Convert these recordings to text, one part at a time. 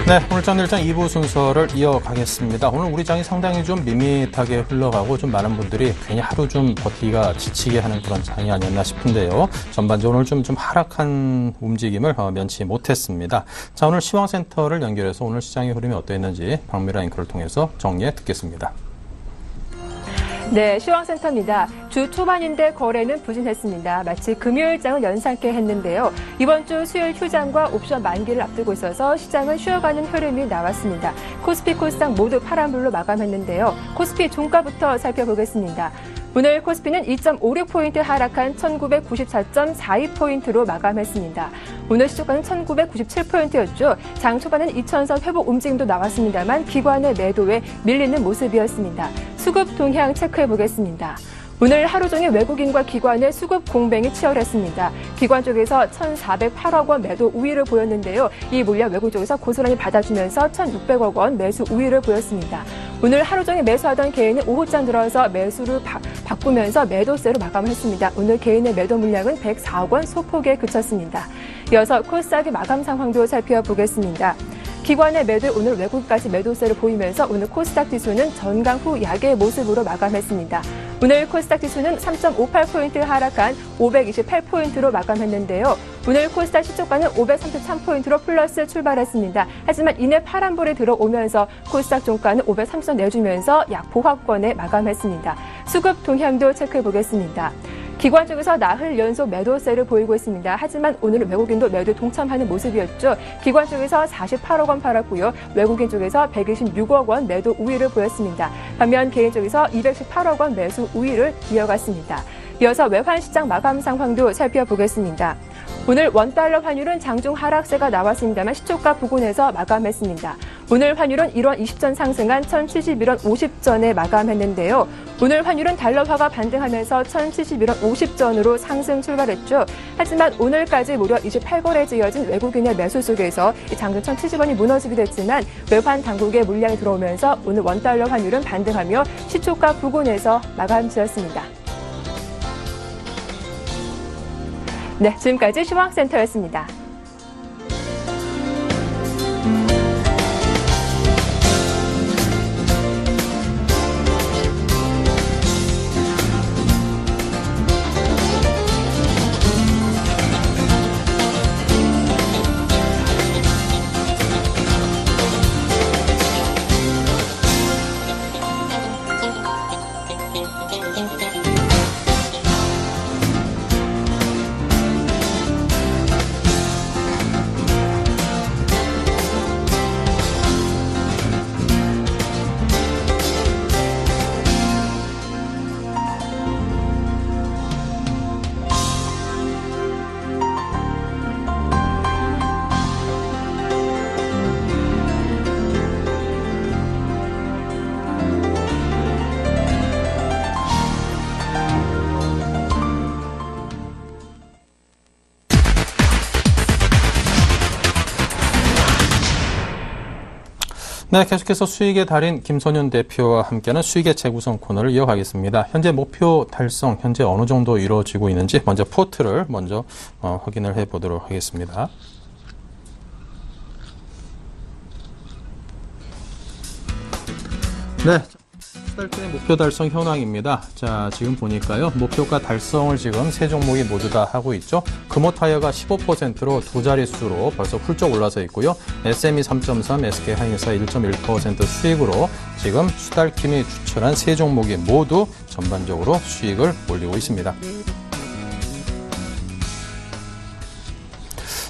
네, 오늘 장일장 2부 순서를 이어가겠습니다. 오늘 우리 장이 상당히 좀 밋밋하게 흘러가고 좀 많은 분들이 괜히 하루 좀 버티기가 지치게 하는 그런 장이 아니었나 싶은데요. 전반적으로 좀 하락한 움직임을 면치 못했습니다. 자, 오늘 시황센터를 연결해서 오늘 시장의 흐름이 어떠했는지 박미라 앵커를 통해서 정리해 듣겠습니다. 네, 시황센터입니다. 주 초반인데 거래는 부진했습니다. 마치 금요일장을 연상케 했는데요. 이번 주 수요일 휴장과 옵션 만기를 앞두고 있어서 시장은 쉬어가는 흐름이 나왔습니다. 코스피, 코스닥 모두 파란불로 마감했는데요. 코스피 종가부터 살펴보겠습니다. 오늘 코스피는 2.56포인트 하락한 1994.42포인트로 마감했습니다. 오늘 시초가는 1997포인트였죠. 장 초반엔 2000선 회복 움직임도 나왔습니다만 기관의 매도에 밀리는 모습이었습니다. 수급 동향 체크해보겠습니다. 오늘 하루 종일 외국인과 기관의 수급 공뱅이 치열했습니다. 기관 쪽에서 1,408억 원 매도 우위를 보였는데요. 이 물량 외국 쪽에서 고스란히 받아주면서 1,600억 원 매수 우위를 보였습니다. 오늘 하루 종일 매수하던 개인은 오후장 들어서 매수를 바꾸면서 매도세로 마감을 했습니다. 오늘 개인의 매도 물량은 104억 원 소폭에 그쳤습니다. 이어서 코스닥의 마감 상황도 살펴보겠습니다. 기관의 매도 오늘 외국까지 매도세를 보이면서 오늘 코스닥 지수는 전강 후 약의 모습으로 마감했습니다. 오늘 코스닥 지수는 3.58포인트 하락한 528포인트로 마감했는데요. 오늘 코스닥 시초가는 533포인트로 플러스 출발했습니다. 하지만 이내 파란불이 들어오면서 코스닥 종가는 530선 내주면서 약 보합권에 마감했습니다. 수급 동향도 체크해보겠습니다. 기관 쪽에서 나흘 연속 매도세를 보이고 있습니다. 하지만 오늘은 외국인도 매도에 동참하는 모습이었죠. 기관 쪽에서 48억 원 팔았고요. 외국인 쪽에서 126억 원 매도 우위를 보였습니다. 반면 개인 쪽에서 218억 원 매수 우위를 이어갔습니다. 이어서 외환시장 마감 상황도 살펴보겠습니다. 오늘 원달러 환율은 장중 하락세가 나왔습니다만 시초가 부근에서 마감했습니다. 오늘 환율은 1원 20전 상승한 1,071원 50전에 마감했는데요. 오늘 환율은 달러화가 반등하면서 1,071원 50전으로 상승 출발했죠. 하지만 오늘까지 무려 28거래째 이어진 외국인의 매수 속에서 장중 1,070원이 무너지기도 했지만 외환 당국의 물량이 들어오면서 오늘 원달러 환율은 반등하며 시초가 부근에서 마감 지었습니다. 네, 지금까지 시황센터였습니다. 네, 계속해서 수익의 달인 김선윤 대표와 함께하는 수익의 재구성 코너를 이어가겠습니다. 현재 목표 달성, 현재 어느 정도 이루어지고 있는지 먼저 포트를 확인을 해보도록 하겠습니다. 네. 달성의 목표 달성 현황입니다. 자, 지금 보니까요. 목표가 달성을 지금 세 종목이 모두 다 하고 있죠. 금호타이어가 15%로 두 자릿수로 벌써 훌쩍 올라서 있고요. SME 3.3, SK하이닉스가 1.1% 수익으로 지금 수달킴이 추천한 세 종목이 모두 전반적으로 수익을 올리고 있습니다.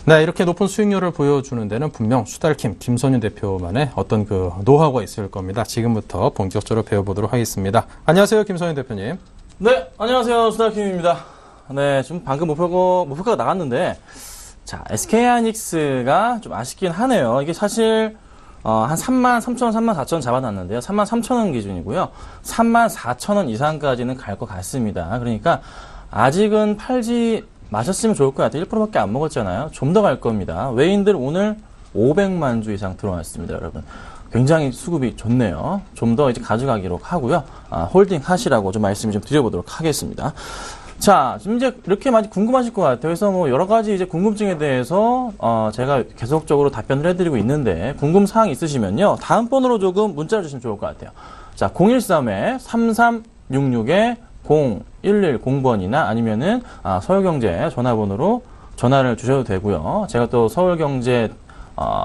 네, 이렇게 높은 수익률을 보여주는 데는 분명 수달킴, 김선윤 대표만의 어떤 그 노하우가 있을 겁니다. 지금부터 본격적으로 배워보도록 하겠습니다. 안녕하세요, 김선윤 대표님. 네, 안녕하세요, 수달킴입니다. 네, 지금 방금 목표가 나갔는데, 자, SK하이닉스가 좀 아쉽긴 하네요. 이게 사실, 한 33,000원, 34,000원 잡아놨는데요. 33,000원 기준이고요. 34,000원 이상까지는 갈 것 같습니다. 그러니까, 아직은 팔지 마셨으면 좋을 것 같아요. 1%밖에 안 먹었잖아요. 좀 더 갈 겁니다. 외인들 오늘 500만 주 이상 들어왔습니다, 여러분. 굉장히 수급이 좋네요. 좀 더 이제 가져가기로 하고요. 홀딩 하시라고 좀 말씀 좀 드려보도록 하겠습니다. 자, 지금 이제 이렇게 많이 궁금하실 것 같아요. 그래서 뭐 여러 가지 이제 궁금증에 대해서 제가 계속적으로 답변을 해드리고 있는데 궁금 사항 있으시면요. 다음 번호로 조금 문자를 주시면 좋을 것 같아요. 자, 013-3366-0110번이나 아니면은 서울경제 전화번호로 전화를 주셔도 되고요. 제가 또 서울경제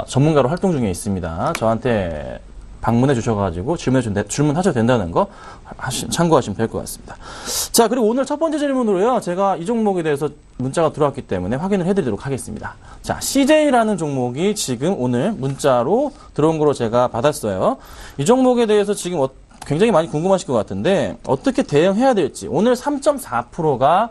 전문가로 활동 중에 있습니다. 저한테 방문해 주셔가지고 질문하셔도 된다는 거 참고하시면 될 것 같습니다. 자, 그리고 오늘 첫 번째 질문으로요. 제가 이 종목에 대해서 문자가 들어왔기 때문에 확인을 해드리도록 하겠습니다. 자, CJ라는 종목이 지금 오늘 문자로 들어온 거로 제가 받았어요. 이 종목에 대해서 지금 굉장히 많이 궁금하실 것 같은데 어떻게 대응해야 될지 오늘 3.4%가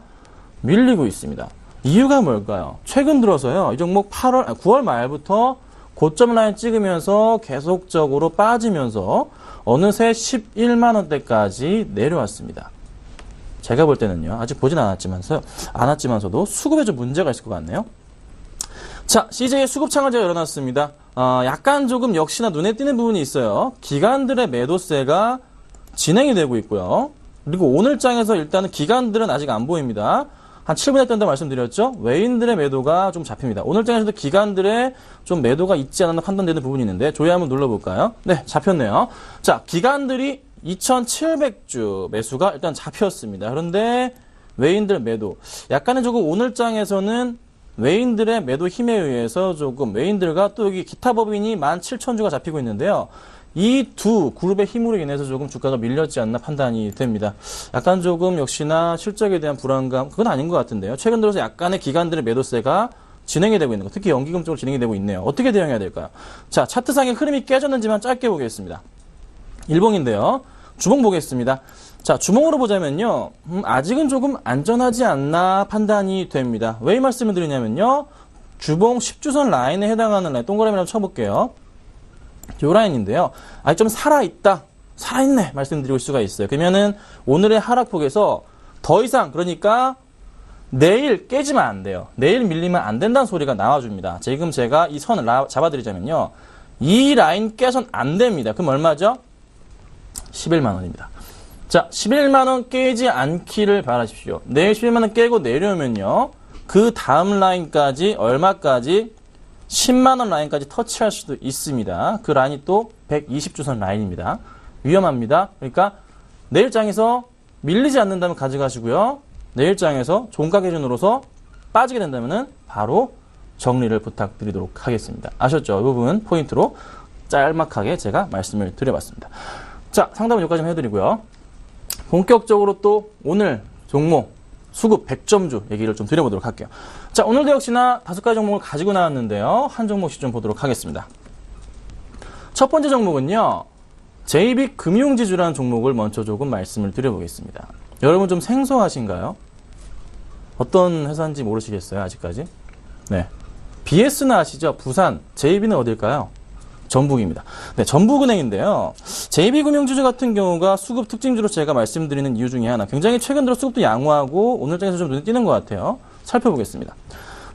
밀리고 있습니다. 이유가 뭘까요? 최근 들어서요. 이 종목 9월 말부터 고점 라인 찍으면서 계속적으로 빠지면서 어느새 11만 원대까지 내려왔습니다. 제가 볼 때는요. 아직 보진 않았지만서도 수급에 좀 문제가 있을 것 같네요. 자, CJ의 수급창을 제가 열어놨습니다. 약간 조금 역시나 눈에 띄는 부분이 있어요. 기관들의 매도세가 진행이 되고 있고요. 그리고 오늘 장에서 일단은 기관들은 아직 안 보입니다. 한 7분에 뜬다 말씀드렸죠? 외인들의 매도가 좀 잡힙니다. 오늘 장에서도 기관들의 좀 매도가 있지 않았나 판단되는 부분이 있는데 조회 한번 눌러볼까요? 네, 잡혔네요. 자, 기관들이 2,700주 매수가 일단 잡혔습니다. 그런데 외인들 매도. 약간은 조금 오늘 장에서는 외인들의 매도 힘에 의해서 조금 외인들과 또 여기 기타 법인이 17,000주가 잡히고 있는데요. 이 두 그룹의 힘으로 인해서 조금 주가가 밀렸지 않나 판단이 됩니다. 약간 조금 역시나 실적에 대한 불안감, 그건 아닌 것 같은데요. 최근 들어서 약간의 기관들의 매도세가 진행이 되고 있는 거, 특히 연기금 쪽으로 진행이 되고 있네요. 어떻게 대응해야 될까요? 자, 차트상의 흐름이 깨졌는지만 짧게 보겠습니다. 일봉인데요. 주봉 보겠습니다. 자, 주봉으로 보자면요. 아직은 조금 안전하지 않나 판단이 됩니다. 왜 이 말씀을 드리냐면요. 주봉 10주선 라인에 해당하는 라인, 동그라미를 쳐볼게요. 요 라인인데요. 아직 좀 살아있다. 살아있네. 말씀드릴 수가 있어요. 그러면은 오늘의 하락폭에서 더 이상, 그러니까 내일 깨지면 안 돼요. 내일 밀리면 안 된다는 소리가 나와줍니다. 지금 제가 이 선을 잡아드리자면요. 이 라인 깨선 안 됩니다. 그럼 얼마죠? 11만 원입니다. 자, 11만 원 깨지 않기를 바라십시오. 내일 11만 원 깨고 내려오면요. 그 다음 라인까지 얼마까지? 10만 원 라인까지 터치할 수도 있습니다. 그 라인이 또 120주선 라인입니다. 위험합니다. 그러니까 내일장에서 밀리지 않는다면 가져가시고요. 내일장에서 종가 기준으로서 빠지게 된다면 바로 정리를 부탁드리도록 하겠습니다. 아셨죠? 이 부분 포인트로 짤막하게 제가 말씀을 드려봤습니다. 자, 상담은 여기까지 해드리고요. 본격적으로 또 오늘 종목 수급 100점주 얘기를 좀 드려보도록 할게요. 자, 오늘도 역시나 5가지 종목을 가지고 나왔는데요. 한 종목씩 좀 보도록 하겠습니다. 첫 번째 종목은요. JB금융지주라는 종목을 먼저 조금 말씀을 드려보겠습니다. 여러분 좀 생소하신가요? 어떤 회사인지 모르시겠어요? 아직까지? 네. BS는 아시죠? 부산. JB는 어딜까요? 전북입니다. 네, 전북은행인데요. JB금융지주 같은 경우가 수급 특징주로 제가 말씀드리는 이유 중에 하나. 굉장히 최근 들어 수급도 양호하고 오늘장에서 좀 눈에 띄는 것 같아요. 살펴보겠습니다.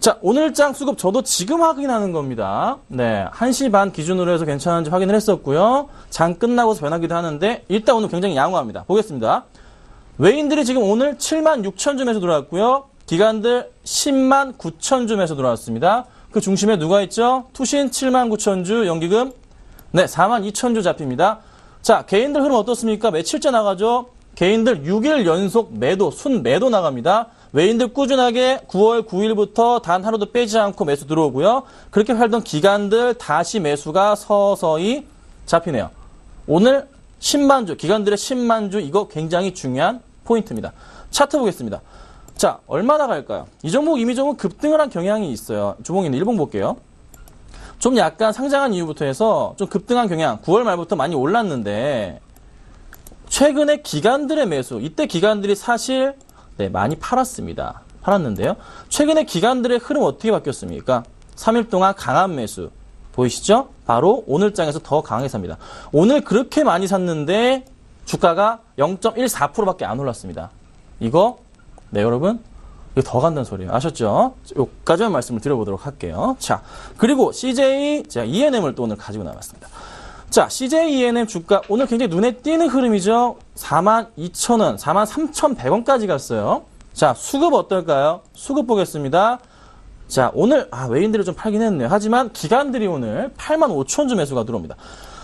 자, 오늘장 수급 저도 지금 확인하는 겁니다. 네, 1시 반 기준으로 해서 괜찮은지 확인을 했었고요. 장 끝나고서 변하기도 하는데 일단 오늘 굉장히 양호합니다. 보겠습니다. 외인들이 지금 오늘 76,000주 매수 들어왔고요. 기관들 109,000주 매수 들어왔습니다. 그 중심에 누가 있죠? 투신 79,000주, 연기금 네, 42,000주 잡힙니다. 자, 개인들 흐름 어떻습니까? 며칠째 나가죠? 개인들 6일 연속 매도, 순 매도 나갑니다. 외인들 꾸준하게 9월 9일부터 단 하루도 빼지 않고 매수 들어오고요. 그렇게 팔던 기관들 다시 매수가 서서히 잡히네요. 오늘 10만주, 기관들의 10만주, 이거 굉장히 중요한 포인트입니다. 차트 보겠습니다. 자, 얼마나 갈까요? 이 종목 이미 조금 급등을 한 경향이 있어요. 주봉인데 일봉 볼게요. 좀 약간 상장한 이후부터 해서 좀 급등한 경향, 9월 말부터 많이 올랐는데 최근에 기관들의 매수, 이때 기관들이 사실 네, 많이 팔았습니다. 팔았는데요. 최근에 기관들의 흐름 어떻게 바뀌었습니까? 3일 동안 강한 매수 보이시죠? 바로 오늘 장에서 더 강하게 삽니다. 오늘 그렇게 많이 샀는데 주가가 0.14%밖에 안 올랐습니다. 이거 네, 여러분, 이거 더 간다는 소리예요. 아셨죠? 여기까지만 말씀을 드려보도록 할게요. 자, 그리고 CJ, 제가 ENM을 또 오늘 가지고 나왔습니다. 자, CJ ENM 주가 오늘 굉장히 눈에 띄는 흐름이죠. 42,000원, 43,100원까지 갔어요. 자, 수급 어떨까요? 수급 보겠습니다. 자, 오늘 외인들이 좀 팔긴 했네요. 하지만 기관들이 오늘 85,000주 매수가 들어옵니다.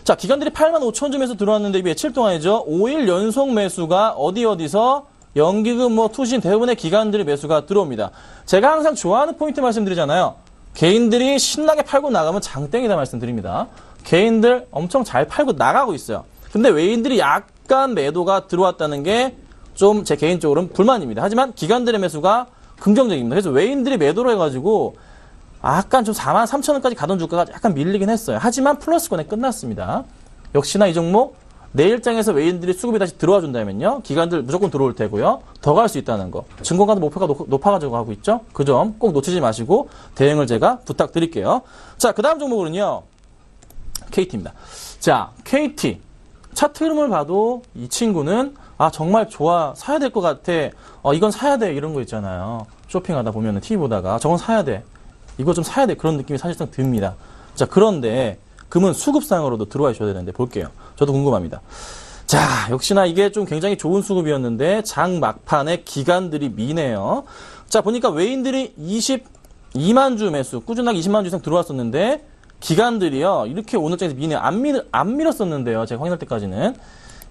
자, 기관들이 85,000주 매수 들어왔는데 이게 며칠 동안이죠. 5일 연속 매수가 어디서 연기금, 투신 대부분의 기관들이 매수가 들어옵니다. 제가 항상 좋아하는 포인트 말씀드리잖아요. 개인들이 신나게 팔고 나가면 장땡이다 말씀드립니다. 개인들 엄청 잘 팔고 나가고 있어요. 근데 외인들이 약간 매도가 들어왔다는 게 좀 제 개인적으로는 불만입니다. 하지만 기관들의 매수가 긍정적입니다. 그래서 외인들이 매도를 해가지고 약간 좀 43,000원까지 가던 주가가 약간 밀리긴 했어요. 하지만 플러스권에 끝났습니다. 역시나 이 종목 내일장에서 외인들이 수급이 다시 들어와 준다면요. 기관들 무조건 들어올 테고요. 더 갈 수 있다는 거. 증권가도 목표가 높아가지고 하고 있죠. 그 점 꼭 놓치지 마시고 대응을 제가 부탁드릴게요. 자, 그 다음 종목은요. KT입니다. 자, KT. 차트 흐름을 봐도 이 친구는 정말 좋아. 사야 될 것 같아. 이건 사야 돼. 이런 거 있잖아요. 쇼핑하다 보면 TV 보다가 저건 사야 돼. 이거 좀 사야 돼. 그런 느낌이 사실상 듭니다. 자, 그런데 금은 수급상으로도 들어와 있어야 되는데 볼게요. 저도 궁금합니다. 자, 역시나 이게 좀 굉장히 좋은 수급이었는데 장 막판에 기관들이 미네요. 자, 보니까 외인들이 22만 주 매수, 꾸준하게 20만 주 이상 들어왔었는데 기관들이요. 이렇게 오늘장에서 미네. 안 밀었었는데요. 제가 확인할 때까지는.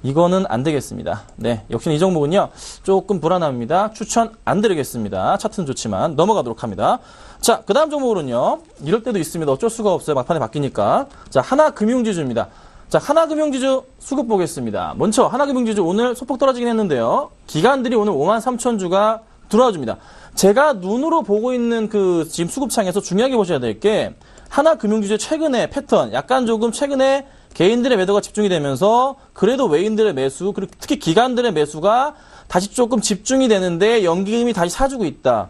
이거는 안 되겠습니다. 네, 역시나 이 종목은요. 조금 불안합니다. 추천 안 드리겠습니다. 차트는 좋지만 넘어가도록 합니다. 자, 그 다음 종목으로는요. 이럴 때도 있습니다. 어쩔 수가 없어요. 막판에 바뀌니까. 자, 하나금융지주입니다. 자, 하나금융지주 수급 보겠습니다. 먼저 하나금융지주 오늘 소폭 떨어지긴 했는데요. 기관들이 오늘 53,000주가 들어와 줍니다. 제가 눈으로 보고 있는 지금 수급창에서 중요하게 보셔야 될 게 하나금융지주의 최근의 패턴, 약간 조금 최근에 개인들의 매도가 집중이 되면서 그래도 외인들의 매수, 그리고 특히 기관들의 매수가 다시 조금 집중이 되는데 연기금이 다시 사주고 있다.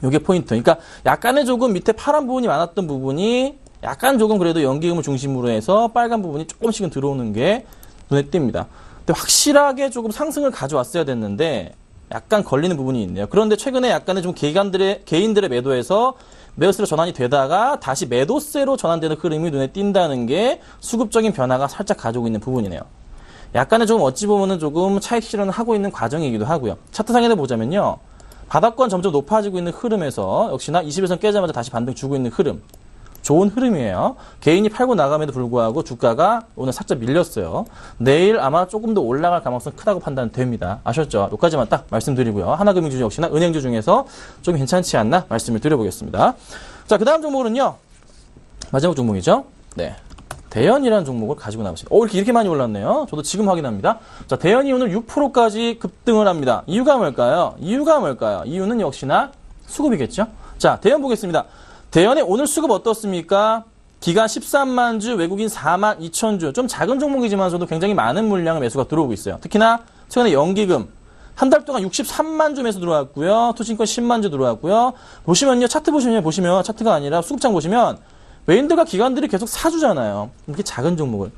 이게 포인트. 그러니까 약간의 조금 밑에 파란 부분이 많았던 부분이 약간 조금 그래도 연기금을 중심으로 해서 빨간 부분이 조금씩은 들어오는 게 눈에 띕니다. 근데 확실하게 조금 상승을 가져왔어야 됐는데 약간 걸리는 부분이 있네요. 그런데 최근에 약간의 좀 개인들의 매도에서 매도세로 전환이 되다가 다시 매도세로 전환되는 흐름이 눈에 띈다는 게 수급적인 변화가 살짝 가지고 있는 부분이네요. 약간의 조금 어찌 보면은 조금 차익 실현을 하고 있는 과정이기도 하고요. 차트상에서 보자면요. 바닥권 점점 높아지고 있는 흐름에서 역시나 20일선 깨자마자 다시 반등 주고 있는 흐름. 좋은 흐름이에요. 개인이 팔고 나감에도 불구하고 주가가 오늘 살짝 밀렸어요. 내일 아마 조금 더 올라갈 가능성 크다고 판단됩니다. 아셨죠? 여기까지만 딱 말씀드리고요. 하나금융주 역시나 은행주 중에서 좀 괜찮지 않나 말씀을 드려보겠습니다. 자, 그 다음 종목은요. 마지막 종목이죠. 네. 대연이라는 종목을 가지고 나왔습니다. 이렇게 많이 올랐네요. 저도 지금 확인합니다. 자, 대연이 오늘 6%까지 급등을 합니다. 이유가 뭘까요? 이유는 역시나 수급이겠죠? 자, 대연 보겠습니다. 대연의 오늘 수급 어떻습니까? 기간 13만 주, 외국인 4만 2천 주. 좀 작은 종목이지만서도 굉장히 많은 물량의 매수가 들어오고 있어요. 특히나 최근에 연기금 한 달 동안 63만 주 매수 들어왔고요. 투신권 10만 주 들어왔고요. 보시면 차트가 아니라 수급창 보시면 외인들과 기관들이 계속 사주잖아요. 이렇게 작은 종목을.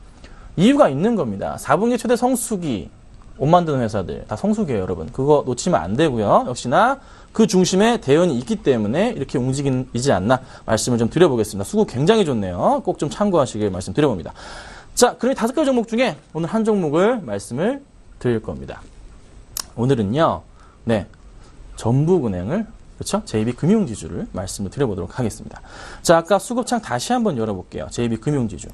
이유가 있는 겁니다. 4분기 최대 성수기 옷 만드는 회사들 다 성수기예요, 여러분. 그거 놓치면 안 되고요. 역시나 그 중심에 대연이 있기 때문에 이렇게 움직이지 않나 말씀을 좀 드려보겠습니다. 수급 굉장히 좋네요. 꼭 좀 참고하시길 말씀드려봅니다. 자, 그럼 5가지 종목 중에 오늘 한 종목을 말씀을 드릴 겁니다. 오늘은요, 네, 전북은행을, 그렇죠? JB금융지주를 말씀을 드려보도록 하겠습니다. 자, 아까 수급창 다시 한번 열어볼게요. JB금융지주.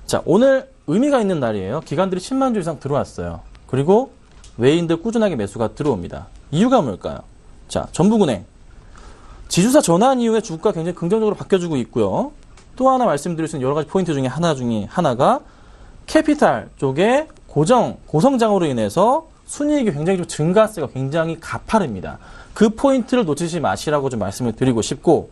자, 오늘 의미가 있는 날이에요. 기관들이 10만 주 이상 들어왔어요. 그리고 외인들 꾸준하게 매수가 들어옵니다. 이유가 뭘까요? 자, 전북은행. 지주사 전환 이후에 주가 굉장히 긍정적으로 바뀌어주고 있고요. 또 하나 말씀드릴 수 있는 여러 가지 포인트 중에 하나가 캐피탈 쪽에 고성장으로 인해서 순이익이 굉장히 좀 증가세가 굉장히 가파릅니다. 그 포인트를 놓치지 마시라고 좀 말씀을 드리고 싶고,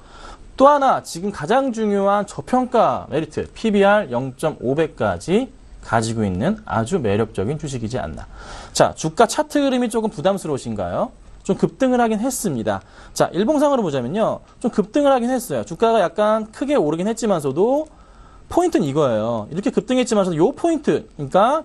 또 하나 지금 가장 중요한 저평가 메리트 PBR 0.5배까지 가지고 있는 아주 매력적인 주식이지 않나. 자, 주가 차트 흐름이 조금 부담스러우신가요? 좀 급등을 하긴 했습니다. 자, 일봉상으로 보자면요. 좀 급등을 하긴 했어요. 주가가 약간 크게 오르긴 했지만서도 포인트는 이거예요. 이렇게 급등했지만서도 요 포인트, 그러니까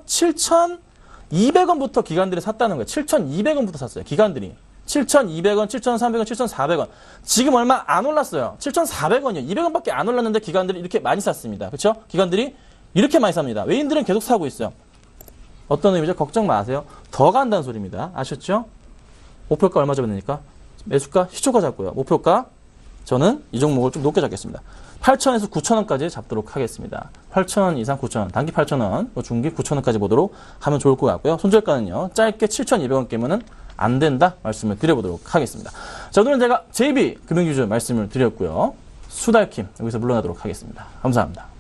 7,200원부터 기관들이 샀다는 거예요. 7,200원부터 샀어요. 기관들이. 7,200원, 7,300원, 7,400원. 지금 얼마 안 올랐어요. 7,400원이요. 200원밖에 안 올랐는데 기관들이 이렇게 많이 샀습니다. 그렇죠? 기관들이 이렇게 많이 삽니다. 외인들은 계속 사고 있어요. 어떤 의미죠? 걱정 마세요. 더 간다는 소리입니다. 아셨죠? 목표가 얼마 잡아야 되니까? 매수가, 시초가 잡고요. 목표가, 저는 이 종목을 좀 높게 잡겠습니다. 8,000원에서 9,000원까지 잡도록 하겠습니다. 8,000원 이상 9,000원, 단기 8,000원, 중기 9,000원까지 보도록 하면 좋을 것 같고요. 손절가는요, 짧게 7,200원 깨면은 안 된다 말씀을 드려보도록 하겠습니다. 자, 오늘은 제가 JB 금융기준 말씀을 드렸고요. 수달킴 여기서 물러나도록 하겠습니다. 감사합니다.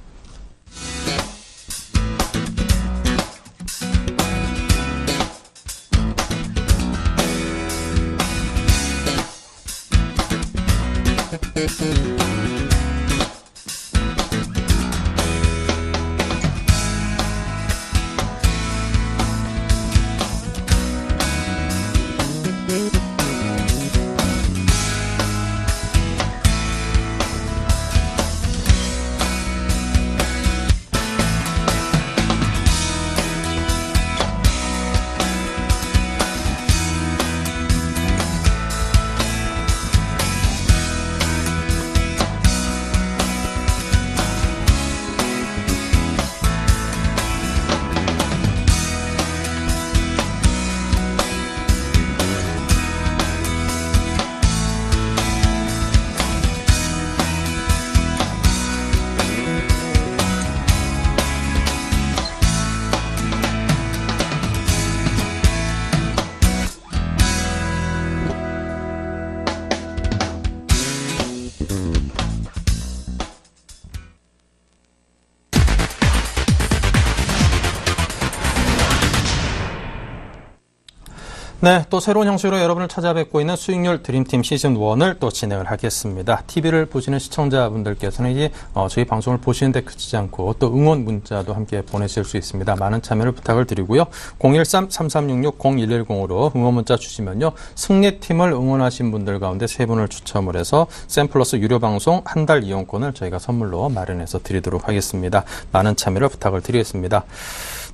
네, 또 새로운 형식으로 여러분을 찾아뵙고 있는 수익률 드림팀 시즌1을 또 진행을 하겠습니다. TV를 보시는 시청자분들께서는 이제 저희 방송을 보시는데 그치지 않고 또 응원 문자도 함께 보내실 수 있습니다. 많은 참여를 부탁을 드리고요. 013-3366-0110으로 응원 문자 주시면요. 승리팀을 응원하신 분들 가운데 3분을 추첨을 해서 샘플러스 유료 방송 한 달 이용권을 저희가 선물로 마련해서 드리도록 하겠습니다. 많은 참여를 부탁을 드리겠습니다.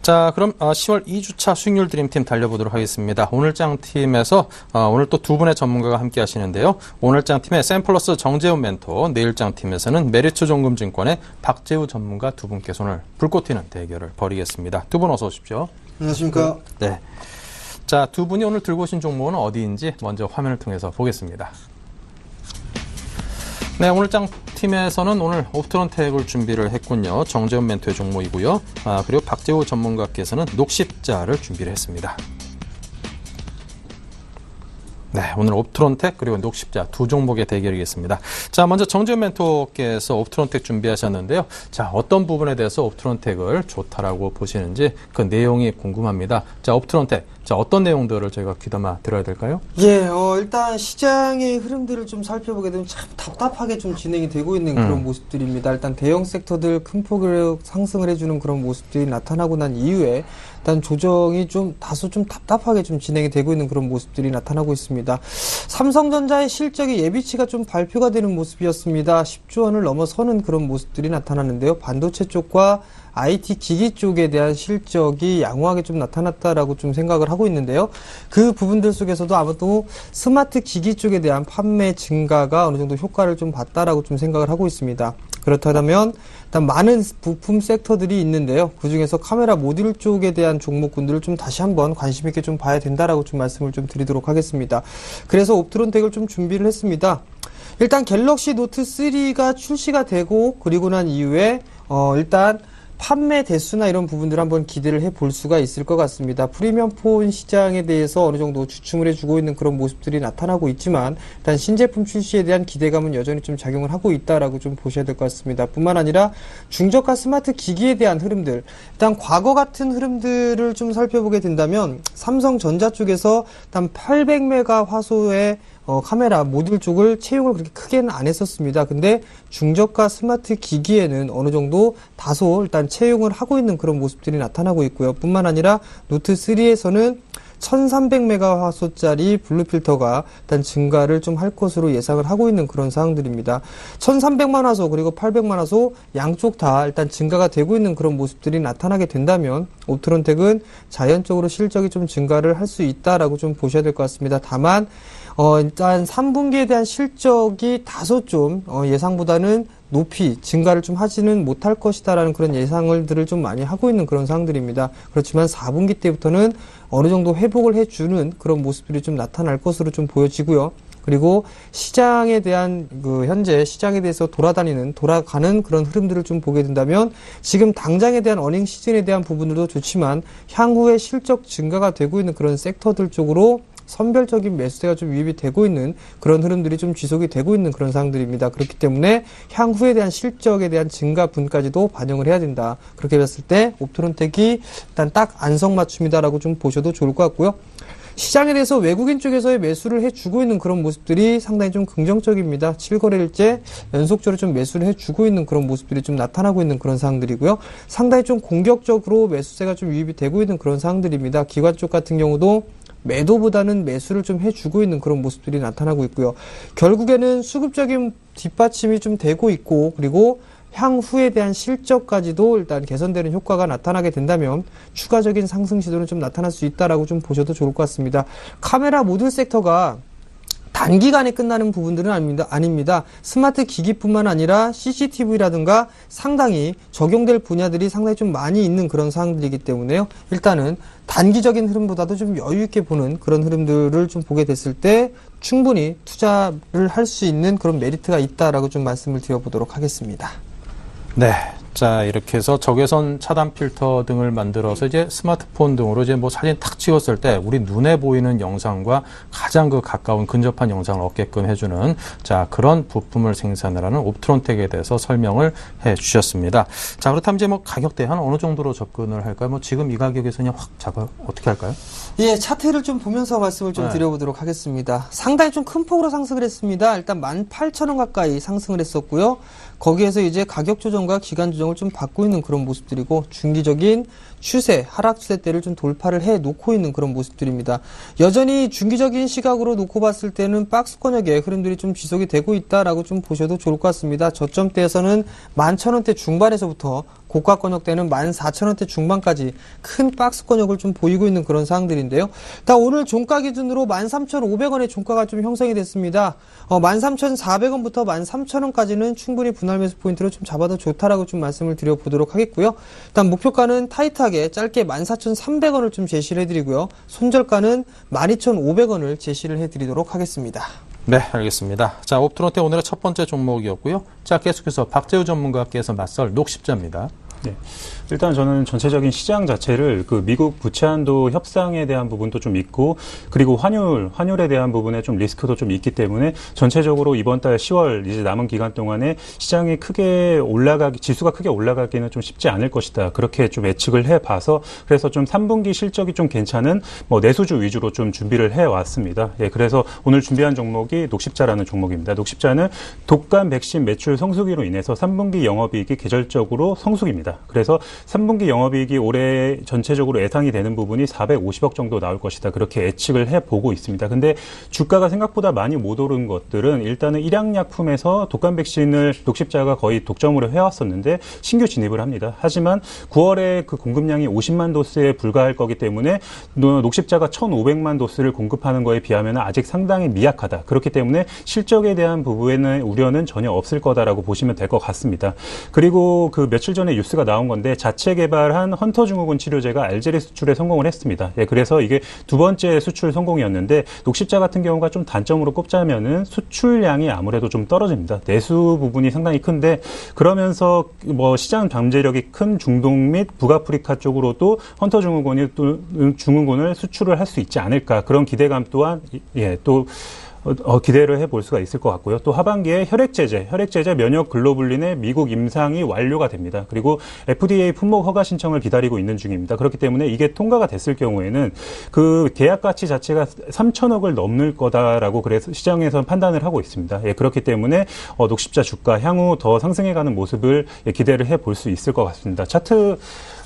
자, 그럼 10월 2주차 수익률 드림팀 달려보도록 하겠습니다. 오늘장 팀에서 오늘 또 두 분의 전문가가 함께 하시는데요. 오늘장 팀의 샘플러스 정재훈 멘토, 내일장 팀에서는 메리츠 종금증권의 박재우 전문가 두 분께서 오늘 불꽃 튀는 대결을 벌이겠습니다. 두 분 어서 오십시오. 안녕하십니까. 네. 자, 두 분이 오늘 들고 오신 종목은 어디인지 먼저 화면을 통해서 보겠습니다. 네, 오늘장 팀에서는 오늘 옵트론텍을 준비를 했군요. 정재훈 멘토의 종목이고요. 그리고 박재호 전문가께서는 녹십자를 준비를 했습니다. 네, 오늘 옵트론텍 그리고 녹십자 두 종목의 대결이겠습니다. 자, 먼저 정재훈 멘토께서 옵트론텍 준비하셨는데요. 자, 어떤 부분에 대해서 옵트론텍을 좋다라고 보시는지 그 내용이 궁금합니다. 자, 옵트론텍. 자, 어떤 내용들을 저희가 귀담아 들어야 될까요? 예, 일단 시장의 흐름들을 좀 살펴보게 되면 참 답답하게 좀 진행이 되고 있는 그런 모습들입니다. 일단 대형 섹터들 큰 폭으로 상승을 해주는 그런 모습들이 나타나고 난 이후에 일단 조정이 좀 다소 좀 답답하게 좀 진행이 되고 있는 그런 모습들이 나타나고 있습니다. 삼성전자의 실적이 예비치가 좀 발표가 되는 모습이었습니다. 10조 원을 넘어서는 그런 모습들이 나타나는데요. 반도체 쪽과 IT 기기 쪽에 대한 실적이 양호하게 좀 나타났다라고 좀 생각을 하고 있는데요. 그 부분들 속에서도 아마도 스마트 기기 쪽에 대한 판매 증가가 어느 정도 효과를 좀 봤다라고 좀 생각을 하고 있습니다. 그렇다면 일단 많은 부품 섹터들이 있는데요. 그중에서 카메라 모듈 쪽에 대한 종목군들을 좀 다시 한번 관심 있게 좀 봐야 된다라고 좀 말씀을 좀 드리도록 하겠습니다. 그래서 옵트론텍을 좀 준비를 했습니다. 일단 갤럭시 노트 3가 출시가 되고 그리고 난 이후에 일단 판매 대수나 이런 부분들을 한번 기대를 해볼 수가 있을 것 같습니다. 프리미엄 폰 시장에 대해서 어느 정도 주춤을 해주고 있는 그런 모습들이 나타나고 있지만 일단 신제품 출시에 대한 기대감은 여전히 좀 작용을 하고 있다라고 좀 보셔야 될 것 같습니다. 뿐만 아니라 중저가 스마트 기기에 대한 흐름들, 일단 과거 같은 흐름들을 좀 살펴보게 된다면 삼성전자 쪽에서 일단 800메가 화소의 카메라 모듈 쪽을 채용을 그렇게 크게는 안 했었습니다. 근데 중저가 스마트 기기에는 어느 정도 다소 일단 채용을 하고 있는 그런 모습들이 나타나고 있고요. 뿐만 아니라 노트 3에서는 1300메가 화소짜리 블루 필터가 일단 증가를 좀 할 것으로 예상을 하고 있는 그런 사항들입니다. 1300만 화소 그리고 800만 화소 양쪽 다 일단 증가가 되고 있는 그런 모습들이 나타나게 된다면 옵트론텍은 자연적으로 실적이 좀 증가를 할 수 있다라고 좀 보셔야 될 것 같습니다. 다만 일단 3분기에 대한 실적이 다소 좀 예상보다는 높이 증가를 좀 하지는 못할 것이다라는 그런 예상들을 좀 많이 하고 있는 그런 상황들입니다. 그렇지만 4분기 때부터는 어느 정도 회복을 해주는 그런 모습들이 좀 나타날 것으로 좀 보여지고요. 그리고 시장에 대한 현재 시장에 대해서 돌아가는 그런 흐름들을 좀 보게 된다면 지금 당장에 대한 어닝 시즌에 대한 부분들도 좋지만 향후에 실적 증가가 되고 있는 그런 섹터들 쪽으로 선별적인 매수세가 좀 유입이 되고 있는 그런 흐름들이 좀 지속이 되고 있는 그런 상황들입니다. 그렇기 때문에 향후에 대한 실적에 대한 증가분까지도 반영을 해야 된다. 그렇게 봤을 때 옵트론텍이 일단 딱 안성맞춤이다라고 좀 보셔도 좋을 것 같고요. 시장에 대해서 외국인 쪽에서의 매수를 해주고 있는 그런 모습들이 상당히 좀 긍정적입니다. 7거래일째 연속적으로 좀 매수를 해주고 있는 그런 모습들이 좀 나타나고 있는 그런 상황들이고요. 상당히 좀 공격적으로 매수세가 좀 유입이 되고 있는 그런 상황들입니다. 기관 쪽 같은 경우도 매도보다는 매수를 좀 해주고 있는 그런 모습들이 나타나고 있고요. 결국에는 수급적인 뒷받침이 좀 되고 있고 그리고 향후에 대한 실적까지도 일단 개선되는 효과가 나타나게 된다면 추가적인 상승 시도는 좀 나타날 수 있다라고 좀 보셔도 좋을 것 같습니다. 카메라 모듈 섹터가 단기간에 끝나는 부분들은 아닙니다. 스마트 기기뿐만 아니라 CCTV라든가 상당히 적용될 분야들이 상당히 좀 많이 있는 그런 사항들이기 때문에요. 일단은 단기적인 흐름보다도 좀 여유 있게 보는 그런 흐름들을 좀 보게 됐을 때 충분히 투자를 할 수 있는 그런 메리트가 있다라고 좀 말씀을 드려보도록 하겠습니다. 네. 자, 이렇게 해서 적외선 차단 필터 등을 만들어서 이제 스마트폰 등으로 이제 뭐 사진 탁 찍었을 때 우리 눈에 보이는 영상과 가장 가까운 근접한 영상을 얻게끔 해주는 자, 그런 부품을 생산을 하는 옵트론텍에 대해서 설명을 해 주셨습니다. 자, 그렇다면 이제 뭐 가격대 한 어느 정도로 접근을 할까요? 뭐 지금 이 가격에서 그냥 확 잡아 어떻게 할까요? 예, 차트를 좀 보면서 말씀을 좀 드려보도록 하겠습니다. 상당히 좀 큰 폭으로 상승을 했습니다. 일단 18,000원 가까이 상승을 했었고요. 거기에서 이제 가격 조정과 기간 조정을 좀 받고 있는 그런 모습들이고 중기적인 추세, 하락 추세대를 좀 돌파를 해 놓고 있는 그런 모습들입니다. 여전히 중기적인 시각으로 놓고 봤을 때는 박스권역의 흐름들이 좀 지속이 되고 있다라고 좀 보셔도 좋을 것 같습니다. 저점대에서는 11,000원대 중반에서부터 고가권역대는 14,000원대 중반까지 큰 박스권역을 좀 보이고 있는 그런 상황들인데요. 일단 오늘 종가 기준으로 13,500원의 종가가 좀 형성이 됐습니다. 13,400원부터 13,000원까지는 충분히 분할 매수 포인트로 좀 잡아도 좋다라고 좀 말씀을 드려보도록 하겠고요. 일단 목표가는 타이트하게 짧게 14,300원을 좀 제시를 해드리고요. 손절가는 12,500원을 제시를 해드리도록 하겠습니다. 네, 알겠습니다. 자, 옵트론텍 오늘의 첫 번째 종목이었고요. 자, 계속해서 박재우 전문가께서 맞설 녹십자입니다. 네. 일단 저는 전체적인 시장 자체를 그 미국 부채한도 협상에 대한 부분도 좀 있고 그리고 환율에 대한 부분에 좀 리스크도 좀 있기 때문에 전체적으로 이번 달 10월 이제 남은 기간 동안에 시장이 지수가 크게 올라가기는 좀 쉽지 않을 것이다. 그렇게 좀 예측을 해봐서 그래서 좀 3분기 실적이 좀 괜찮은 뭐 내수주 위주로 좀 준비를 해왔습니다. 예, 그래서 오늘 준비한 종목이 녹십자라는 종목입니다. 녹십자는 독감 백신 매출 성수기로 인해서 3분기 영업이익이 계절적으로 성수기입니다. 그래서 3분기 영업이익이 올해 전체적으로 예상이 되는 부분이 450억 정도 나올 것이다. 그렇게 예측을 해보고 있습니다. 근데 주가가 생각보다 많이 못 오른 것들은 일단은 일양약품에서 독감 백신을 녹십자가 거의 독점으로 해왔었는데 신규 진입을 합니다. 하지만 9월에 그 공급량이 50만 도스에 불과할 거기 때문에 녹십자가 1,500만 도스를 공급하는 거에 비하면 아직 상당히 미약하다. 그렇기 때문에 실적에 대한 부분에는 우려는 전혀 없을 거다라고 보시면 될 것 같습니다. 그리고 그 며칠 전에 뉴스가 나온 건데 자체 개발한 헌터 증후군 치료제가 알제리 수출에 성공을 했습니다. 예, 그래서 이게 두 번째 수출 성공이었는데 녹십자 같은 경우가 좀 단점으로 꼽자면은 수출량이 아무래도 좀 떨어집니다. 내수 부분이 상당히 큰데 그러면서 뭐 시장 잠재력이 큰 중동 및 북아프리카 쪽으로도 헌터 증후군을 수출을 할 수 있지 않을까 그런 기대감 또한 기대를 해볼 수가 있을 것 같고요. 또 하반기에 혈액제제 면역 글로불린의 미국 임상이 완료가 됩니다. 그리고 FDA 품목 허가 신청을 기다리고 있는 중입니다. 그렇기 때문에 이게 통과가 됐을 경우에는 그 계약 가치 자체가 3천억을 넘을 거다라고 그래서 시장에서 판단을 하고 있습니다. 예, 그렇기 때문에 녹십자 주가 향후 더 상승해가는 모습을 기대를 해볼 수 있을 것 같습니다. 차트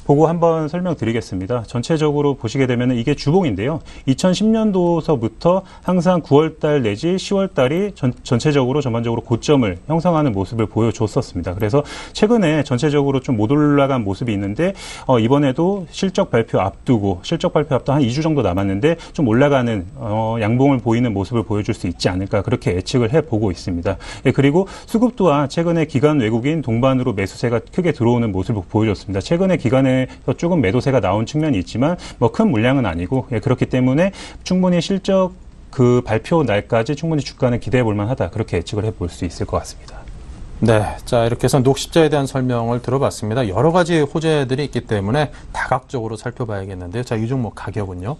보고 한번 설명드리겠습니다. 전체적으로 보시게 되면 이게 주봉인데요. 2010년도서부터 항상 9월달 내지 10월달이 전체적으로 전반적으로 고점을 형성하는 모습을 보여줬었습니다. 그래서 최근에 전체적으로 좀 못 올라간 모습이 있는데 이번에도 실적 발표 앞두고 한 2주 정도 남았는데 좀 올라가는 양봉을 보이는 모습을 보여줄 수 있지 않을까 그렇게 예측을 해보고 있습니다. 예, 그리고 수급 또한 최근에 기관 외국인 동반으로 매수세가 크게 들어오는 모습을 보여줬습니다. 최근에 기관에서 조금 매도세가 나온 측면이 있지만 뭐 큰 물량은 아니고 그렇기 때문에 충분히 실적 그 발표 날까지 충분히 주가는 기대해 볼 만하다 그렇게 예측을 해볼 수 있을 것 같습니다. 네, 자 이렇게 해서 녹십자에 대한 설명을 들어봤습니다. 여러 가지 호재들이 있기 때문에 다각적으로 살펴봐야겠는데요. 자, 이 종목 가격은요?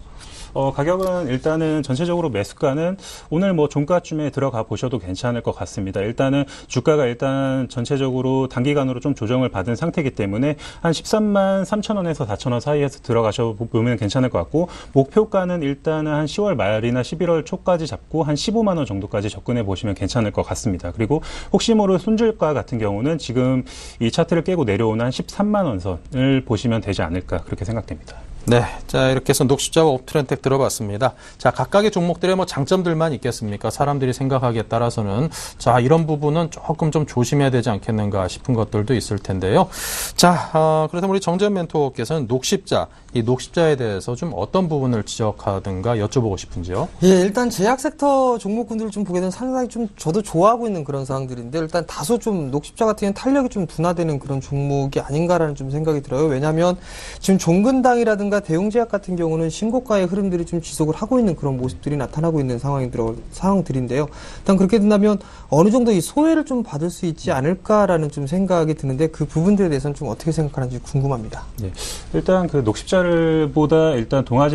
가격은 일단은 전체적으로 매수가는 오늘 뭐 종가쯤에 들어가 보셔도 괜찮을 것 같습니다. 일단은 주가가 일단 전체적으로 단기간으로 좀 조정을 받은 상태이기 때문에 한 13만 3천 원에서 4천 원 사이에서 들어가셔 보면 괜찮을 것 같고 목표가는 일단은 한 10월 말이나 11월 초까지 잡고 한 15만 원 정도까지 접근해 보시면 괜찮을 것 같습니다. 그리고 혹시 모를 손절가 같은 경우는 지금 이 차트를 깨고 내려오는 한 13만 원 선을 보시면 되지 않을까 그렇게 생각됩니다. 네, 자 이렇게 해서 녹십자와 옵트렌텍 들어봤습니다. 자, 각각의 종목들의 뭐 장점들만 있겠습니까? 사람들이 생각하기에 따라서는 자 이런 부분은 조금 좀 조심해야 되지 않겠는가 싶은 것들도 있을 텐데요. 자, 그렇다면 우리 정재현 멘토께서는 녹십자, 이 녹십자에 대해서 좀 어떤 부분을 지적하든가 여쭤보고 싶은지요? 예, 일단 제약 섹터 종목군들을 좀 보게 되면 상당히 좀 저도 좋아하고 있는 그런 상황들인데 일단 다소 좀 녹십자 같은 경우는 탄력이 좀 둔화되는 그런 종목이 아닌가라는 좀 생각이 들어요. 왜냐하면 지금 종근당이라든가 대웅제약 같은 경우는 신고가의 흐름들이 좀 지속을 하고 있는 그런 모습들이 나타나고 있는 상황들인데요. 일단 그렇게 된다면 어느 정도 이 소외를 좀 받을 수 있지 않을까라는 좀 생각이 드는데 그 부분들에 대해서는 좀 어떻게 생각하는지 궁금합니다. 네, 일단 그 녹십자보다 일단 동아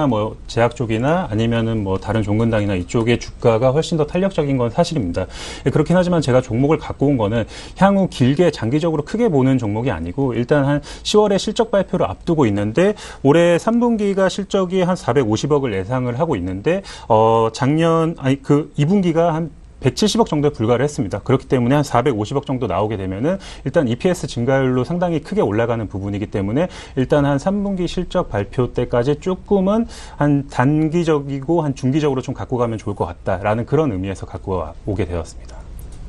뭐 제약 쪽이나 아니면은 뭐 다른 종근당이나 이쪽의 주가가 훨씬 더 탄력적인 건 사실입니다. 예, 그렇긴 하지만 제가 종목을 갖고 온 거는 향후 길게 장기적으로 크게 보는 종목이 아니고 일단 한 10월에 실적 발표를 앞두고 있는데 올해 3분기가 실적이 한 450억을 예상을 하고 있는데 그 2분기가 한 170억 정도에 불과를 했습니다. 그렇기 때문에 한 450억 정도 나오게 되면은 일단 EPS 증가율로 상당히 크게 올라가는 부분이기 때문에 일단 한 3분기 실적 발표 때까지 조금은 한 단기적이고 한 중기적으로 좀 갖고 가면 좋을 것 같다라는 그런 의미에서 갖고 오게 되었습니다.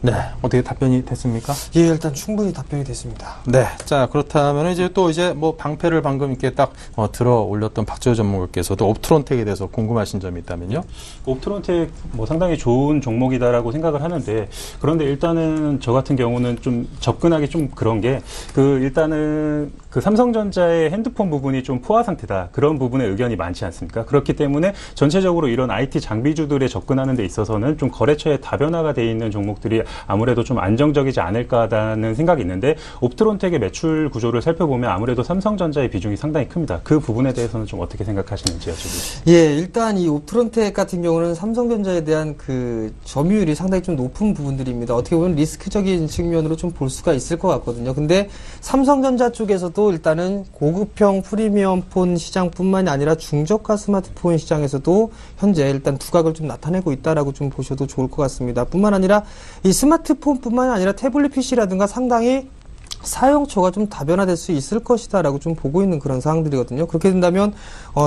네, 어떻게 답변이 됐습니까? 예, 일단 충분히 답변이 됐습니다. 네, 자 그렇다면 이제 뭐 방패를 방금 이렇게 딱 들어 올렸던 박재호 전문가께서도 옵트론텍에 대해서 궁금하신 점이 있다면요? 옵트론텍 뭐 상당히 좋은 종목이다라고 생각을 하는데 그런데 일단은 저 같은 경우는 좀 접근하기 좀 그런 게 일단은 그 삼성전자의 핸드폰 부분이 좀 포화 상태다 그런 부분에 의견이 많지 않습니까? 그렇기 때문에 전체적으로 이런 IT 장비주들에 접근하는 데 있어서는 좀 거래처의 다변화가 돼 있는 종목들이 아무래도 좀 안정적이지 않을까라는 생각이 있는데 옵트론텍의 매출 구조를 살펴보면 아무래도 삼성전자의 비중이 상당히 큽니다. 그 부분에 대해서는 좀 어떻게 생각하시는지 여쭤보겠습니다. 예, 일단 이 옵트론텍 같은 경우는 삼성전자에 대한 그 점유율이 상당히 좀 높은 부분들입니다. 어떻게 보면 리스크적인 측면으로 좀 볼 수가 있을 것 같거든요. 근데 삼성전자 쪽에서도 일단은 고급형 프리미엄 폰 시장뿐만이 아니라 중저가 스마트폰 시장에서도 현재 일단 두각을 좀 나타내고 있다라고 좀 보셔도 좋을 것 같습니다. 뿐만 아니라 이 스마트폰뿐만이 아니라 태블릿 PC라든가 상당히 사용처가 좀 다변화될 수 있을 것이다라고 좀 보고 있는 그런 상황들이거든요. 그렇게 된다면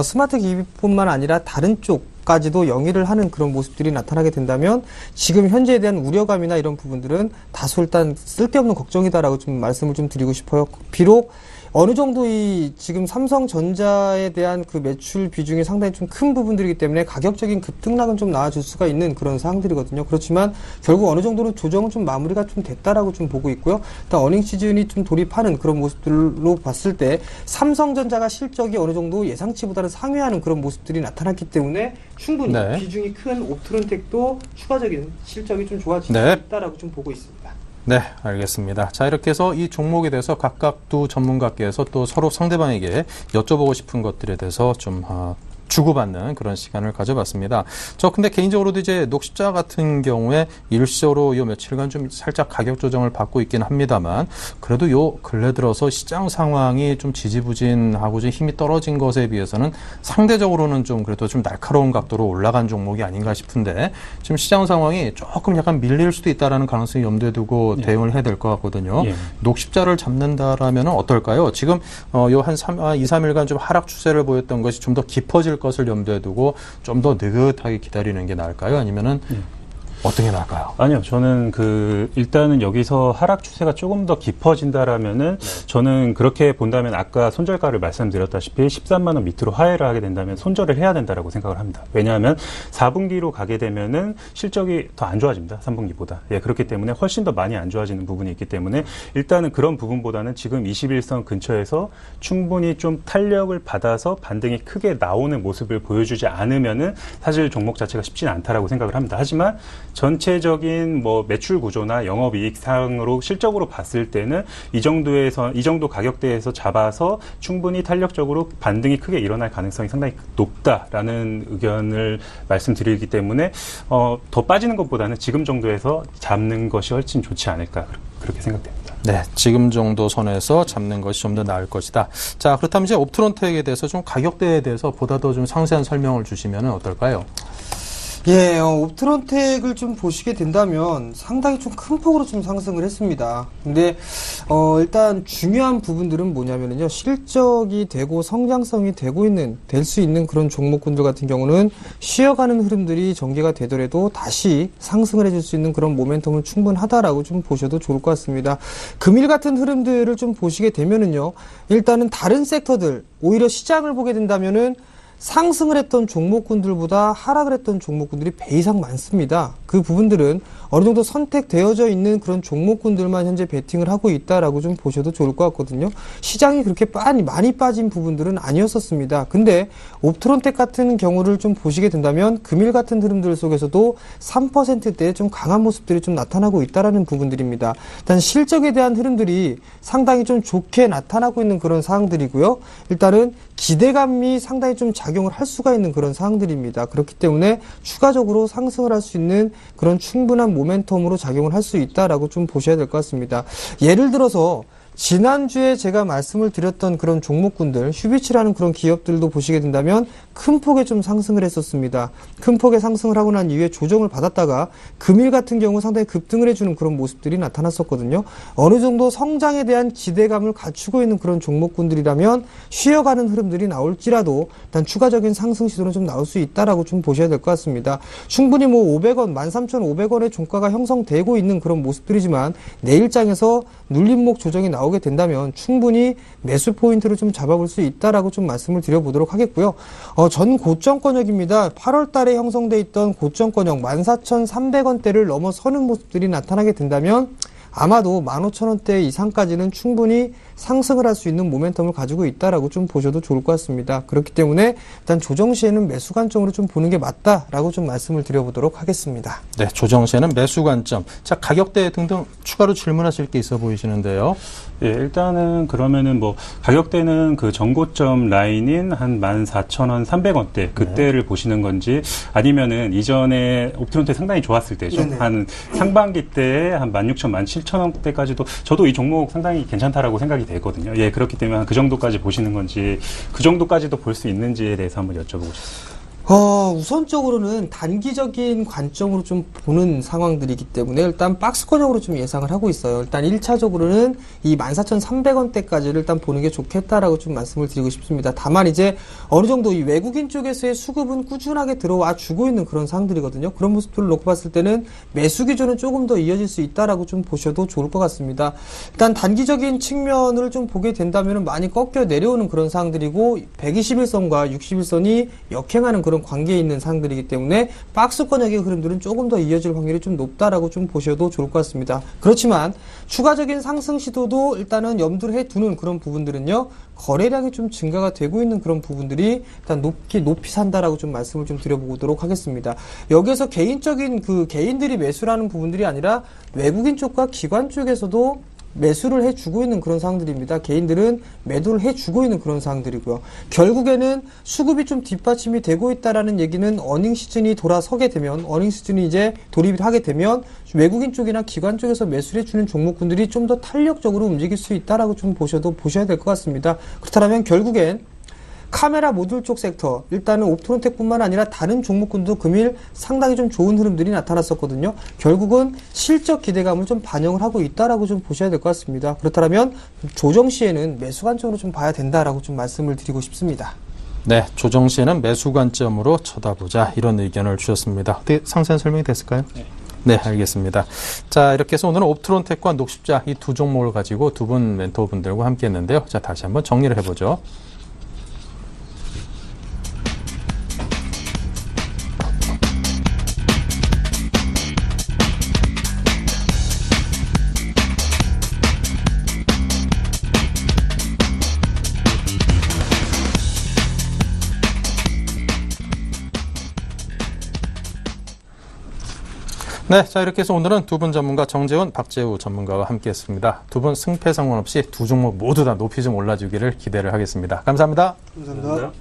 스마트 기기뿐만 아니라 다른 쪽까지도 영위를 하는 그런 모습들이 나타나게 된다면 지금 현재에 대한 우려감이나 이런 부분들은 다소 일단 쓸데없는 걱정이다라고 좀 말씀을 좀 드리고 싶어요. 비록 어느 정도 이 지금 삼성전자에 대한 그 매출 비중이 상당히 좀 큰 부분들이기 때문에 가격적인 급등락은 좀 나아질 수가 있는 그런 사항들이거든요. 그렇지만 결국 어느 정도는 조정은 좀 마무리가 좀 됐다라고 좀 보고 있고요. 일단 어닝 시즌이 좀 돌입하는 그런 모습들로 봤을 때 삼성전자가 실적이 어느 정도 예상치보다는 상회하는 그런 모습들이 나타났기 때문에 충분히 네. 비중이 큰 옵트론텍도 추가적인 실적이 좀 좋아질 네. 수 있다라고 좀 보고 있습니다. 네, 알겠습니다. 자, 이렇게 해서 이 종목에 대해서 각각 두 전문가께서 또 서로 상대방에게 여쭤보고 싶은 것들에 대해서 좀 주고받는 그런 시간을 가져봤습니다. 저 근데 개인적으로도 이제 녹십자 같은 경우에 일시적으로 요 며칠간 좀 살짝 가격 조정을 받고 있긴 합니다만 그래도 요 근래 들어서 시장 상황이 좀 지지부진하고 좀 힘이 떨어진 것에 비해서는 상대적으로는 좀 그래도 좀 날카로운 각도로 올라간 종목이 아닌가 싶은데 지금 시장 상황이 조금 약간 밀릴 수도 있다라는 가능성이 염두에 두고 대응을 해야 될 것 같거든요. 녹십자를 잡는다라면 어떨까요? 지금 요 한 2, 3일간 좀 하락 추세를 보였던 것이 좀 더 깊어질 것을 염두에 두고 좀 더 느긋하게 기다리는 게 나을까요? 아니면은 어떤 게 나을까요? 아니요, 저는 일단은 여기서 하락 추세가 조금 더 깊어진다라면은 저는 그렇게 본다면 아까 손절가를 말씀드렸다시피 13만 원 밑으로 하회를 하게 된다면 손절을 해야 된다라고 생각을 합니다. 왜냐하면 4분기로 가게 되면은 실적이 더 안 좋아집니다. 3분기보다. 예, 그렇기 때문에 훨씬 더 많이 안 좋아지는 부분이 있기 때문에 일단은 그런 부분보다는 지금 21선 근처에서 충분히 좀 탄력을 받아서 반등이 크게 나오는 모습을 보여주지 않으면은 사실 종목 자체가 쉽지는 않다라고 생각을 합니다. 하지만 전체적인 뭐 매출 구조나 영업이익 상으로 실적으로 봤을 때는 이 정도 가격대에서 잡아서 충분히 탄력적으로 반등이 크게 일어날 가능성이 상당히 높다라는 의견을 말씀드리기 때문에 더 빠지는 것보다는 지금 정도에서 잡는 것이 훨씬 좋지 않을까 그렇게 생각됩니다. 네, 지금 정도 선에서 잡는 것이 좀 더 나을 것이다. 자, 그렇다면 이제 옵트론텍에 대해서 좀 가격대에 대해서 보다 더 좀 상세한 설명을 주시면 어떨까요? 예, 옵트론텍을 좀 보시게 된다면 상당히 좀 큰 폭으로 좀 상승을 했습니다. 근데 일단 중요한 부분들은 뭐냐면요, 실적이 되고 성장성이 될 수 있는 그런 종목군들 같은 경우는 쉬어가는 흐름들이 전개가 되더라도 다시 상승을 해줄 수 있는 그런 모멘텀은 충분하다라고 좀 보셔도 좋을 것 같습니다. 금일 같은 흐름들을 좀 보시게 되면은요, 일단은 다른 섹터들, 오히려 시장을 보게 된다면은 상승을 했던 종목군들보다 하락을 했던 종목군들이 배 이상 많습니다. 그 부분들은 어느 정도 선택되어져 있는 그런 종목군들만 현재 베팅을 하고 있다라고 좀 보셔도 좋을 것 같거든요. 시장이 그렇게 많이 빠진 부분들은 아니었었습니다. 근데 옵트론텍 같은 경우를 좀 보시게 된다면 금일 같은 흐름들 속에서도 3%대의 좀 강한 모습들이 좀 나타나고 있다라는 부분들입니다. 일단 실적에 대한 흐름들이 상당히 좀 좋게 나타나고 있는 그런 사항들이고요. 일단은 기대감이 상당히 좀 작용을 할 수가 있는 그런 사항들입니다. 그렇기 때문에 추가적으로 상승을 할 수 있는 그런 충분한 모멘텀으로 작용을 할 수 있다라고 좀 보셔야 될 것 같습니다. 예를 들어서 지난주에 제가 말씀을 드렸던 그런 종목군들, 휴비치라는 그런 기업들도 보시게 된다면 큰 폭의 좀 상승을 했었습니다. 큰 폭의 상승을 하고 난 이후에 조정을 받았다가 금일 같은 경우 상당히 급등을 해주는 그런 모습들이 나타났었거든요. 어느 정도 성장에 대한 기대감을 갖추고 있는 그런 종목군들이라면 쉬어가는 흐름들이 나올지라도 일단 추가적인 상승 시도는 좀 나올 수 있다라고 좀 보셔야 될 것 같습니다. 충분히 뭐 500원, 13,500원의 종가가 형성되고 있는 그런 모습들이지만 내일장에서 눌림목 조정이 나오게 된다면 충분히 매수 포인트를 좀 잡아볼 수 있다라고 좀 말씀을 드려보도록 하겠고요. 전 고점권역입니다. 8월 달에 형성돼 있던 고점권역 14,300원대를 넘어서는 모습들이 나타나게 된다면 아마도 15,000원대 이상까지는 충분히 상승을 할 수 있는 모멘텀을 가지고 있다라고 좀 보셔도 좋을 것 같습니다. 그렇기 때문에 일단 조정 시에는 매수 관점으로 좀 보는 게 맞다라고 좀 말씀을 드려보도록 하겠습니다. 네, 조정 시에는 매수 관점. 자, 가격대 등등 추가로 질문하실 게 있어 보이시는데요. 예, 일단은 그러면은 뭐 가격대는 그 전고점 라인인 한 14,000원, 300원대 그때를 보시는 건지 아니면은 이전에 옵트론텍 상당히 좋았을 때죠. 네네. 한 상반기 때에 한 16,000, 17,000원대까지도 저도 이 종목 상당히 괜찮다라고 생각이 되거든요. 예, 그렇기 때문에 그 정도까지 보시는 건지 그 정도까지도 볼 수 있는지에 대해서 한번 여쭤보고 싶습니다. 우선적으로는 단기적인 관점으로 좀 보는 상황들이기 때문에 일단 박스권역으로 좀 예상을 하고 있어요. 일단 1차적으로는 이 14,300원대까지를 일단 보는 게 좋겠다라고 좀 말씀을 드리고 싶습니다. 다만 이제 어느 정도 이 외국인 쪽에서의 수급은 꾸준하게 들어와 주고 있는 그런 상황들이거든요. 그런 모습들을 놓고 봤을 때는 매수 기조는 조금 더 이어질 수 있다라고 좀 보셔도 좋을 것 같습니다. 일단 단기적인 측면을 좀 보게 된다면 많이 꺾여 내려오는 그런 상황들이고 121선과 61선이 역행하는 그런 관계에 있는 사항들이기 때문에 박스권역의 흐름들은 조금 더 이어질 확률이 좀 높다라고 좀 보셔도 좋을 것 같습니다. 그렇지만 추가적인 상승 시도도 일단은 염두를 해두는 그런 부분들은요, 거래량이 좀 증가가 되고 있는 그런 부분들이 일단 높이 산다라고 좀 말씀을 좀 드려보도록 하겠습니다. 여기에서 개인적인 개인들이 매수라는 부분들이 아니라 외국인 쪽과 기관 쪽에서도 매수를 해주고 있는 그런 상황들입니다. 개인들은 매도를 해주고 있는 그런 상황들이고요. 결국에는 수급이 좀 뒷받침이 되고 있다라는 얘기는 어닝 시즌이 돌아서게 되면, 어닝 시즌이 이제 돌입을 하게 되면 외국인 쪽이나 기관 쪽에서 매수를 해주는 종목군들이 좀 더 탄력적으로 움직일 수 있다라고 좀 보셔야 될 것 같습니다. 그렇다면 결국엔 카메라 모듈 쪽 섹터, 일단은 옵트론텍뿐만 아니라 다른 종목군도 금일 상당히 좀 좋은 흐름들이 나타났었거든요. 결국은 실적 기대감을 좀 반영을 하고 있다라고 좀 보셔야 될 것 같습니다. 그렇다면 조정 시에는 매수 관점으로 좀 봐야 된다라고 좀 말씀을 드리고 싶습니다. 네, 조정 시에는 매수 관점으로 쳐다보자, 이런 의견을 주셨습니다. 어떻게 상세한 설명이 됐을까요? 네, 알겠습니다. 자, 이렇게 해서 오늘은 옵트론텍과 녹십자 이 두 종목을 가지고 두 분 멘토분들과 함께 했는데요. 자, 다시 한번 정리를 해보죠. 네, 자, 이렇게 해서 오늘은 두 분 전문가 정재훈, 박재우 전문가와 함께했습니다. 두 분 승패 상관없이 두 종목 모두 다 높이 좀 올라주기를 기대를 하겠습니다. 감사합니다. 감사합니다.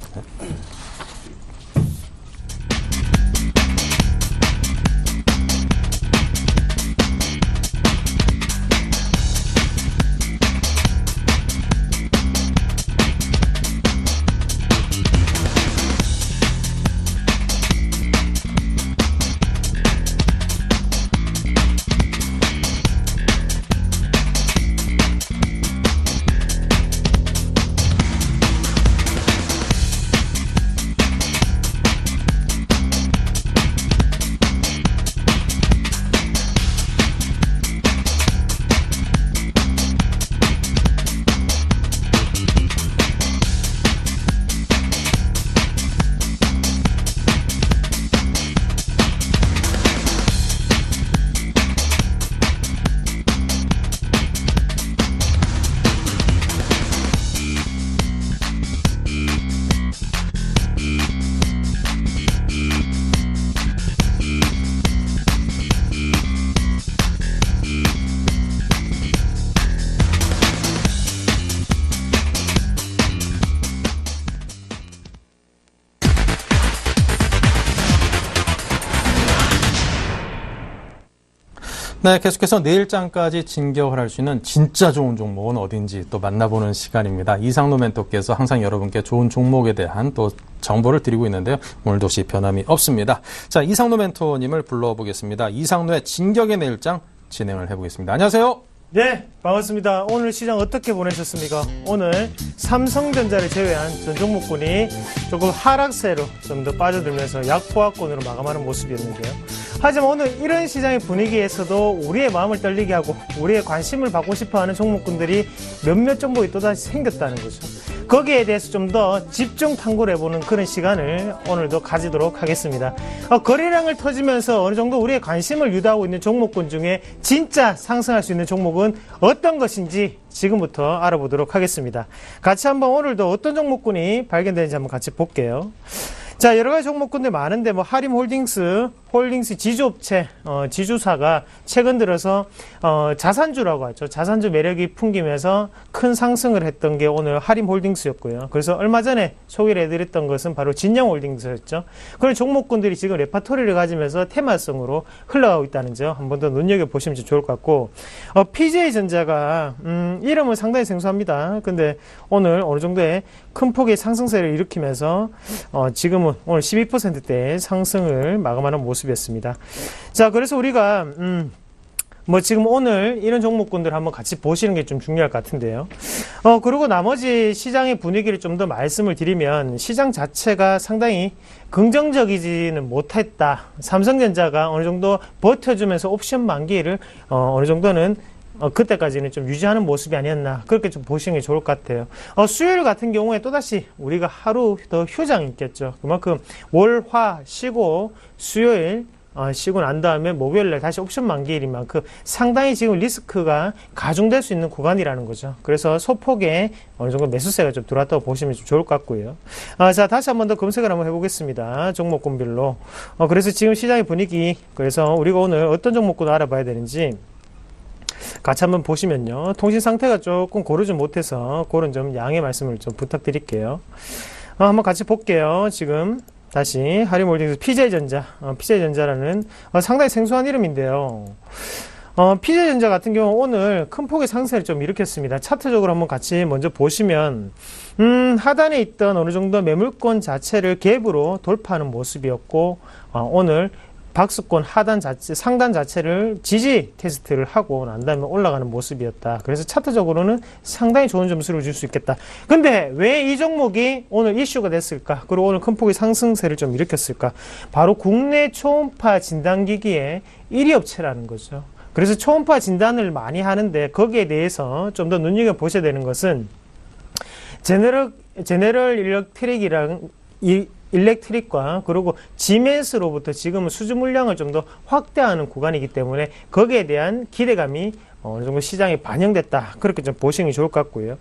네, 계속해서 내일장까지 진격을 할 수 있는 진짜 좋은 종목은 어딘지 또 만나보는 시간입니다. 이상로 멘토께서 항상 여러분께 좋은 종목에 대한 또 정보를 드리고 있는데요. 오늘도 역시 변함이 없습니다. 자, 이상로 멘토님을 불러보겠습니다. 이상로의 진격의 내일장 진행을 해보겠습니다. 안녕하세요. 네, 반갑습니다. 오늘 시장 어떻게 보내셨습니까? 오늘 삼성전자를 제외한 전 종목군이 조금 하락세로 좀 더 빠져들면서 약보합권으로 마감하는 모습이었는데요. 하지만 오늘 이런 시장의 분위기에서도 우리의 마음을 떨리게 하고 우리의 관심을 받고 싶어하는 종목군들이 몇몇 종목이 또다시 생겼다는 거죠. 거기에 대해서 좀 더 집중 탐구를 해보는 그런 시간을 오늘도 가지도록 하겠습니다. 거래량을 터지면서 어느 정도 우리의 관심을 유도하고 있는 종목군 중에 진짜 상승할 수 있는 종목은 어떤 것인지 지금부터 알아보도록 하겠습니다. 같이 한번 오늘도 어떤 종목군이 발견되는지 한번 같이 볼게요. 자, 여러 가지 종목군들 많은데 하림홀딩스 지주업체 지주사가 최근 들어서 자산주라고 하죠. 자산주 매력이 풍기면서 큰 상승을 했던 게 오늘 하림홀딩스였고요. 그래서 얼마 전에 소개를 해드렸던 것은 바로 진영홀딩스였죠. 그런 종목군들이 지금 레파토리를 가지면서 테마성으로 흘러가고 있다는 점 한 번 더 눈여겨보시면 좋을 것 같고, PJ전자가 이름은 상당히 생소합니다. 근데 오늘 어느 정도의 큰 폭의 상승세를 일으키면서 지금은 오늘 12%대의 상승을 마감하는 모습이었습니다. 자, 그래서 우리가 지금 오늘 이런 종목군들 한번 같이 보시는 게 좀 중요할 것 같은데요. 그리고 나머지 시장의 분위기를 좀 더 말씀을 드리면, 시장 자체가 상당히 긍정적이지는 못했다. 삼성전자가 어느 정도 버텨주면서 옵션 만기를 어느 정도는 그때까지는 좀 유지하는 모습이 아니었나, 그렇게 좀 보시는 게 좋을 것 같아요. 수요일 같은 경우에 또다시 우리가 하루 더 휴장이 있겠죠. 그만큼 월, 화 쉬고 수요일 쉬고 난 다음에 목요일날 다시 옵션 만기일인 만큼 상당히 지금 리스크가 가중될 수 있는 구간이라는 거죠. 그래서 소폭의 어느 정도 매수세가 좀 들어왔다고 보시면 좀 좋을 것 같고요. 자, 다시 한번 더 검색을 한번 해보겠습니다. 종목군별로. 그래서 지금 시장의 분위기, 그래서 우리가 오늘 어떤 종목군을 알아봐야 되는지, 같이 한번 보시면요. 통신 상태가 조금 고르지 못해서 그런 좀 양해 말씀을 좀 부탁드릴게요. 한번 같이 볼게요. 지금 다시 하림홀딩스 PJ전자라는 상당히 생소한 이름인데요. PJ전자 같은 경우 오늘 큰 폭의 상승을 좀 일으켰습니다. 차트적으로 한번 같이 먼저 보시면 하단에 있던 어느 정도 매물권 자체를 갭으로 돌파하는 모습이었고 오늘 박스권 상단 자체를 지지 테스트를 하고 난 다음에 올라가는 모습이었다. 그래서 차트적으로는 상당히 좋은 점수를 줄 수 있겠다. 근데 왜 이 종목이 오늘 이슈가 됐을까? 그리고 오늘 큰 폭의 상승세를 좀 일으켰을까? 바로 국내 초음파 진단기기의 1위 업체라는 거죠. 그래서 초음파 진단을 많이 하는데 거기에 대해서 좀 더 눈여겨보셔야 되는 것은 제너럴 일렉트릭과 그리고 지멘스로부터 지금은 수주 물량을 좀 더 확대하는 구간이기 때문에 거기에 대한 기대감이 어느 정도 시장에 반영됐다. 그렇게 좀 보시는 게 좋을 것 같고요.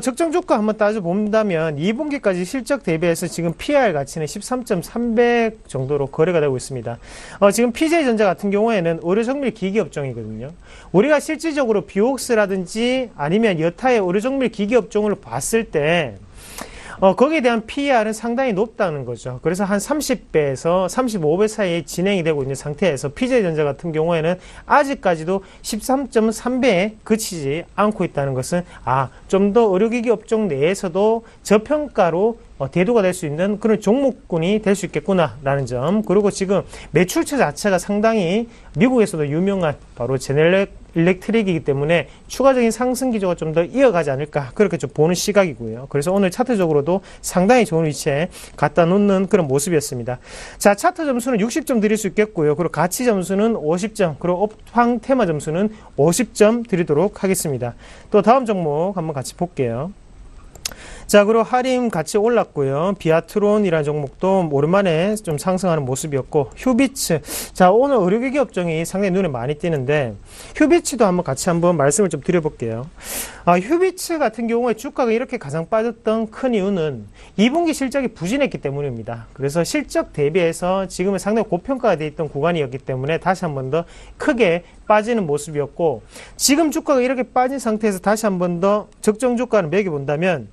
적정 주가 한번 따져본다면 2분기까지 실적 대비해서 지금 PER 가치는 13.300 정도로 거래가 되고 있습니다. 지금 PJ전자 같은 경우에는 의료정밀 기기 업종이거든요. 우리가 실질적으로 비옥스라든지 아니면 여타의 의료정밀 기기 업종을 봤을 때 거기에 대한 PER은 상당히 높다는 거죠. 그래서 한 30배에서 35배 사이에 진행이 되고 있는 상태에서 PJ전자 같은 경우에는 아직까지도 13.3배에 그치지 않고 있다는 것은 좀 더 의료기기 업종 내에서도 저평가로 대두가 될 수 있는 그런 종목군이 될 수 있겠구나라는 점. 그리고 지금 매출처 자체가 상당히 미국에서도 유명한 바로 제너럴 일렉트릭이기 때문에 추가적인 상승 기조가 좀 더 이어가지 않을까 그렇게 좀 보는 시각이고요. 그래서 오늘 차트적으로도 상당히 좋은 위치에 갖다 놓는 그런 모습이었습니다. 자, 차트 점수는 60점 드릴 수 있겠고요. 그리고 가치 점수는 50점, 그리고 업황 테마 점수는 50점 드리도록 하겠습니다. 또 다음 종목 한번 같이 볼게요. 자, 그리고 하림 같이 올랐고요. 비아트론이라는 종목도 오랜만에 좀 상승하는 모습이었고, 휴비츠. 자, 오늘 의료기기 업종이 상당히 눈에 많이 띄는데, 휴비츠도 한번 말씀을 좀 드려볼게요. 휴비츠 같은 경우에 주가가 이렇게 가장 빠졌던 큰 이유는 2분기 실적이 부진했기 때문입니다. 그래서 실적 대비해서 지금은 상당히 고평가가 되어 있던 구간이었기 때문에 다시 한 번 더 크게 빠지는 모습이었고, 지금 주가가 이렇게 빠진 상태에서 다시 한 번 더 적정 주가를 매겨본다면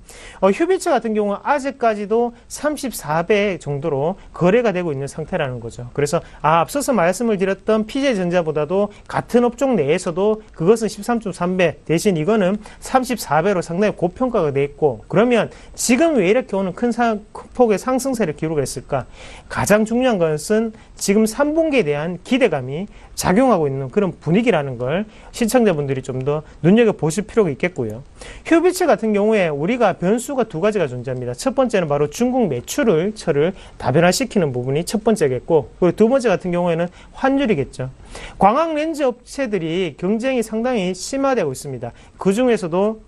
휴비츠 같은 경우는 아직까지도 34배 정도로 거래가 되고 있는 상태라는 거죠. 그래서 앞서서 말씀을 드렸던 PJ전자보다도 같은 업종 내에서도 그것은 13.3배 대신 이거는 34배로 상당히 고평가가 돼 있고, 그러면 지금 왜 이렇게 오는 큰 폭의 상승세를 기록했을까? 가장 중요한 것은 지금 3분기에 대한 기대감이 작용하고 있는 그런 분위기라는 걸 시청자분들이 좀 더 눈여겨보실 필요가 있겠고요. 휴비츠 같은 경우에 우리가 변수가 두 가지가 존재합니다. 첫 번째는 바로 중국 매출을 다변화시키는 부분이 첫 번째겠고, 그리고 두 번째 같은 경우에는 환율이겠죠. 광학 렌즈 업체들이 경쟁이 상당히 심화되고 있습니다. 그 중에서도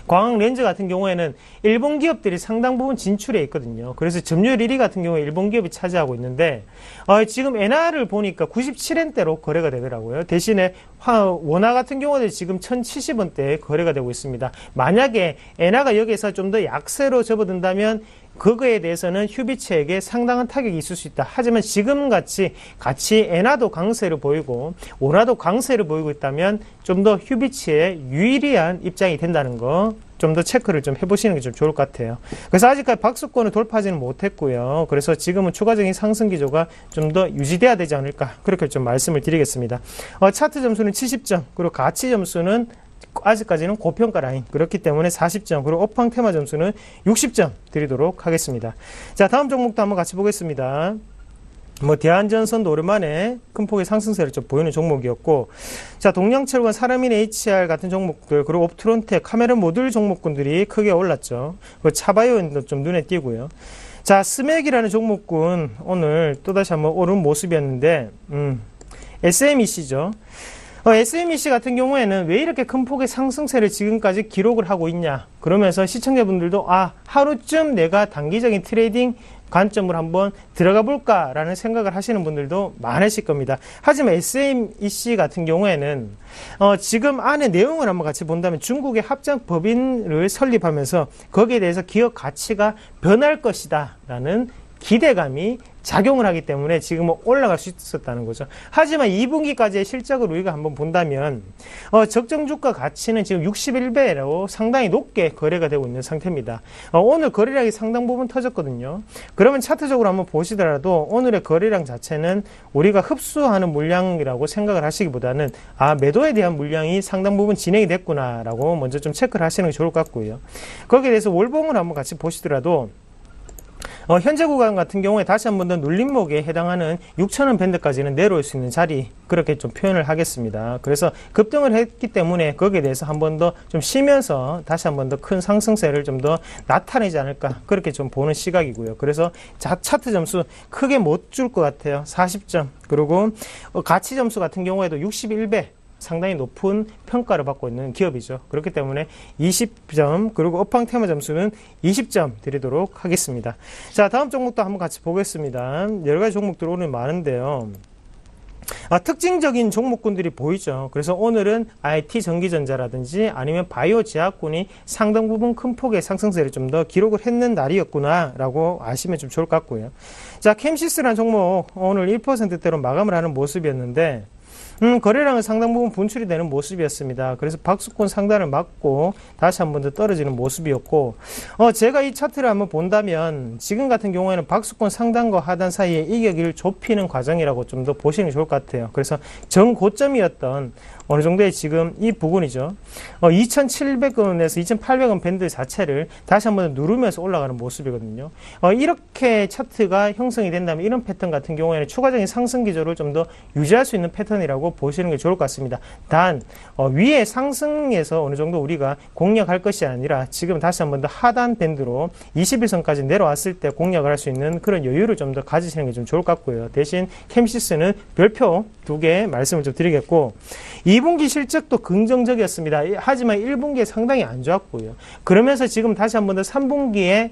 광학 렌즈 같은 경우에는 일본 기업들이 상당 부분 진출해 있거든요. 그래서 점유율 1위 같은 경우에 일본 기업이 차지하고 있는데 지금 엔화를 보니까 97엔대로 거래가 되더라고요. 대신에 원화 같은 경우는 지금 1070원대에 거래가 되고 있습니다. 만약에 엔화가 여기에서 좀 더 약세로 접어든다면 그거에 대해서는 휴비츠에게 상당한 타격이 있을 수 있다. 하지만 지금같이 엔화도 강세를 보이고 원화도 강세를 보이고 있다면 좀 더 휴비츠에 유리한 입장이 된다는 거 좀 더 체크를 좀 해보시는 게 좀 좋을 것 같아요. 그래서 아직까지 박스권을 돌파하지는 못했고요. 그래서 지금은 추가적인 상승 기조가 좀 더 유지돼야 되지 않을까 그렇게 좀 말씀을 드리겠습니다. 차트 점수는 70점, 그리고 가치 점수는 아직까지는 고평가 라인, 그렇기 때문에 40점, 그리고 업황 테마 점수는 60점 드리도록 하겠습니다. 자, 다음 종목도 한번 같이 보겠습니다. 대한전선도 오랜만에 큰 폭의 상승세를 좀 보이는 종목이었고, 자, 동양철관, 사람인 HR 같은 종목들, 그리고 옵트론텍, 카메라 모듈 종목군들이 크게 올랐죠. 그리고 차바이오도 좀 눈에 띄고요. 자, 스맥이라는 종목군 오늘 또다시 한번 오른 모습이었는데, SMEC죠. SMEC 같은 경우에는 왜 이렇게 큰 폭의 상승세를 지금까지 기록을 하고 있냐. 그러면서 시청자분들도 하루쯤 내가 단기적인 트레이딩 관점으로 한번 들어가 볼까라는 생각을 하시는 분들도 많으실 겁니다. 하지만 SMEC 같은 경우에는 지금 안에 내용을 한번 같이 본다면 중국의 합작법인을 설립하면서 거기에 대해서 기업 가치가 변할 것이다 라는 기대감이 작용을 하기 때문에 지금은 올라갈 수 있었다는 거죠. 하지만 2분기까지의 실적을 우리가 한번 본다면 적정 주가 가치는 지금 61배로 상당히 높게 거래가 되고 있는 상태입니다. 오늘 거래량이 상당 부분 터졌거든요. 그러면 차트적으로 한번 보시더라도 오늘의 거래량 자체는 우리가 흡수하는 물량이라고 생각을 하시기보다는 매도에 대한 물량이 상당 부분 진행이 됐구나라고 먼저 좀 체크를 하시는 게 좋을 것 같고요. 거기에 대해서 월봉을 한번 같이 보시더라도 현재 구간 같은 경우에 다시 한 번 더 눌림목에 해당하는 6,000원 밴드까지는 내려올 수 있는 자리, 그렇게 좀 표현을 하겠습니다. 그래서 급등을 했기 때문에 거기에 대해서 한 번 더 좀 쉬면서 다시 한 번 더 큰 상승세를 좀 더 나타내지 않을까, 그렇게 좀 보는 시각이고요. 그래서 차트 점수 크게 못 줄 것 같아요. 40점. 그리고 가치 점수 같은 경우에도 61배. 상당히 높은 평가를 받고 있는 기업이죠. 그렇기 때문에 20점, 그리고 업황 테마 점수는 20점 드리도록 하겠습니다. 자, 다음 종목도 한번 같이 보겠습니다. 여러 가지 종목들 오늘 많은데요. 특징적인 종목군들이 보이죠. 그래서 오늘은 IT 전기전자라든지 아니면 바이오 제약군이 상당 부분 큰 폭의 상승세를 좀 더 기록을 했는 날이었구나 라고 아시면 좀 좋을 것 같고요. 자, 캠시스라는 종목 오늘 1%대로 마감을 하는 모습이었는데 거래량은 상당 부분 분출이 되는 모습이었습니다. 그래서 박스권 상단을 맞고 다시 한 번 더 떨어지는 모습이었고, 제가 이 차트를 한번 본다면 지금 같은 경우에는 박스권 상단과 하단 사이에 이격을 좁히는 과정이라고 좀 더 보시는 게 좋을 것 같아요. 그래서 정고점이었던 어느 정도의 지금 이 부분이죠. 2,700원에서 2,800원 밴드 자체를 다시 한번 누르면서 올라가는 모습이거든요. 이렇게 차트가 형성이 된다면 이런 패턴 같은 경우에는 추가적인 상승 기조를 좀 더 유지할 수 있는 패턴이라고 보시는 게 좋을 것 같습니다. 단 위에 상승에서 어느 정도 우리가 공략할 것이 아니라 지금 다시 한번 더 하단 밴드로 21선까지 내려왔을 때 공략을 할 수 있는 그런 여유를 좀 더 가지시는 게 좀 좋을 것 같고요. 대신 캠시스는 별표 2개 말씀을 좀 드리겠고, 2분기 실적도 긍정적이었습니다. 하지만 1분기에 상당히 안 좋았고요. 그러면서 지금 다시 한번 더 3분기에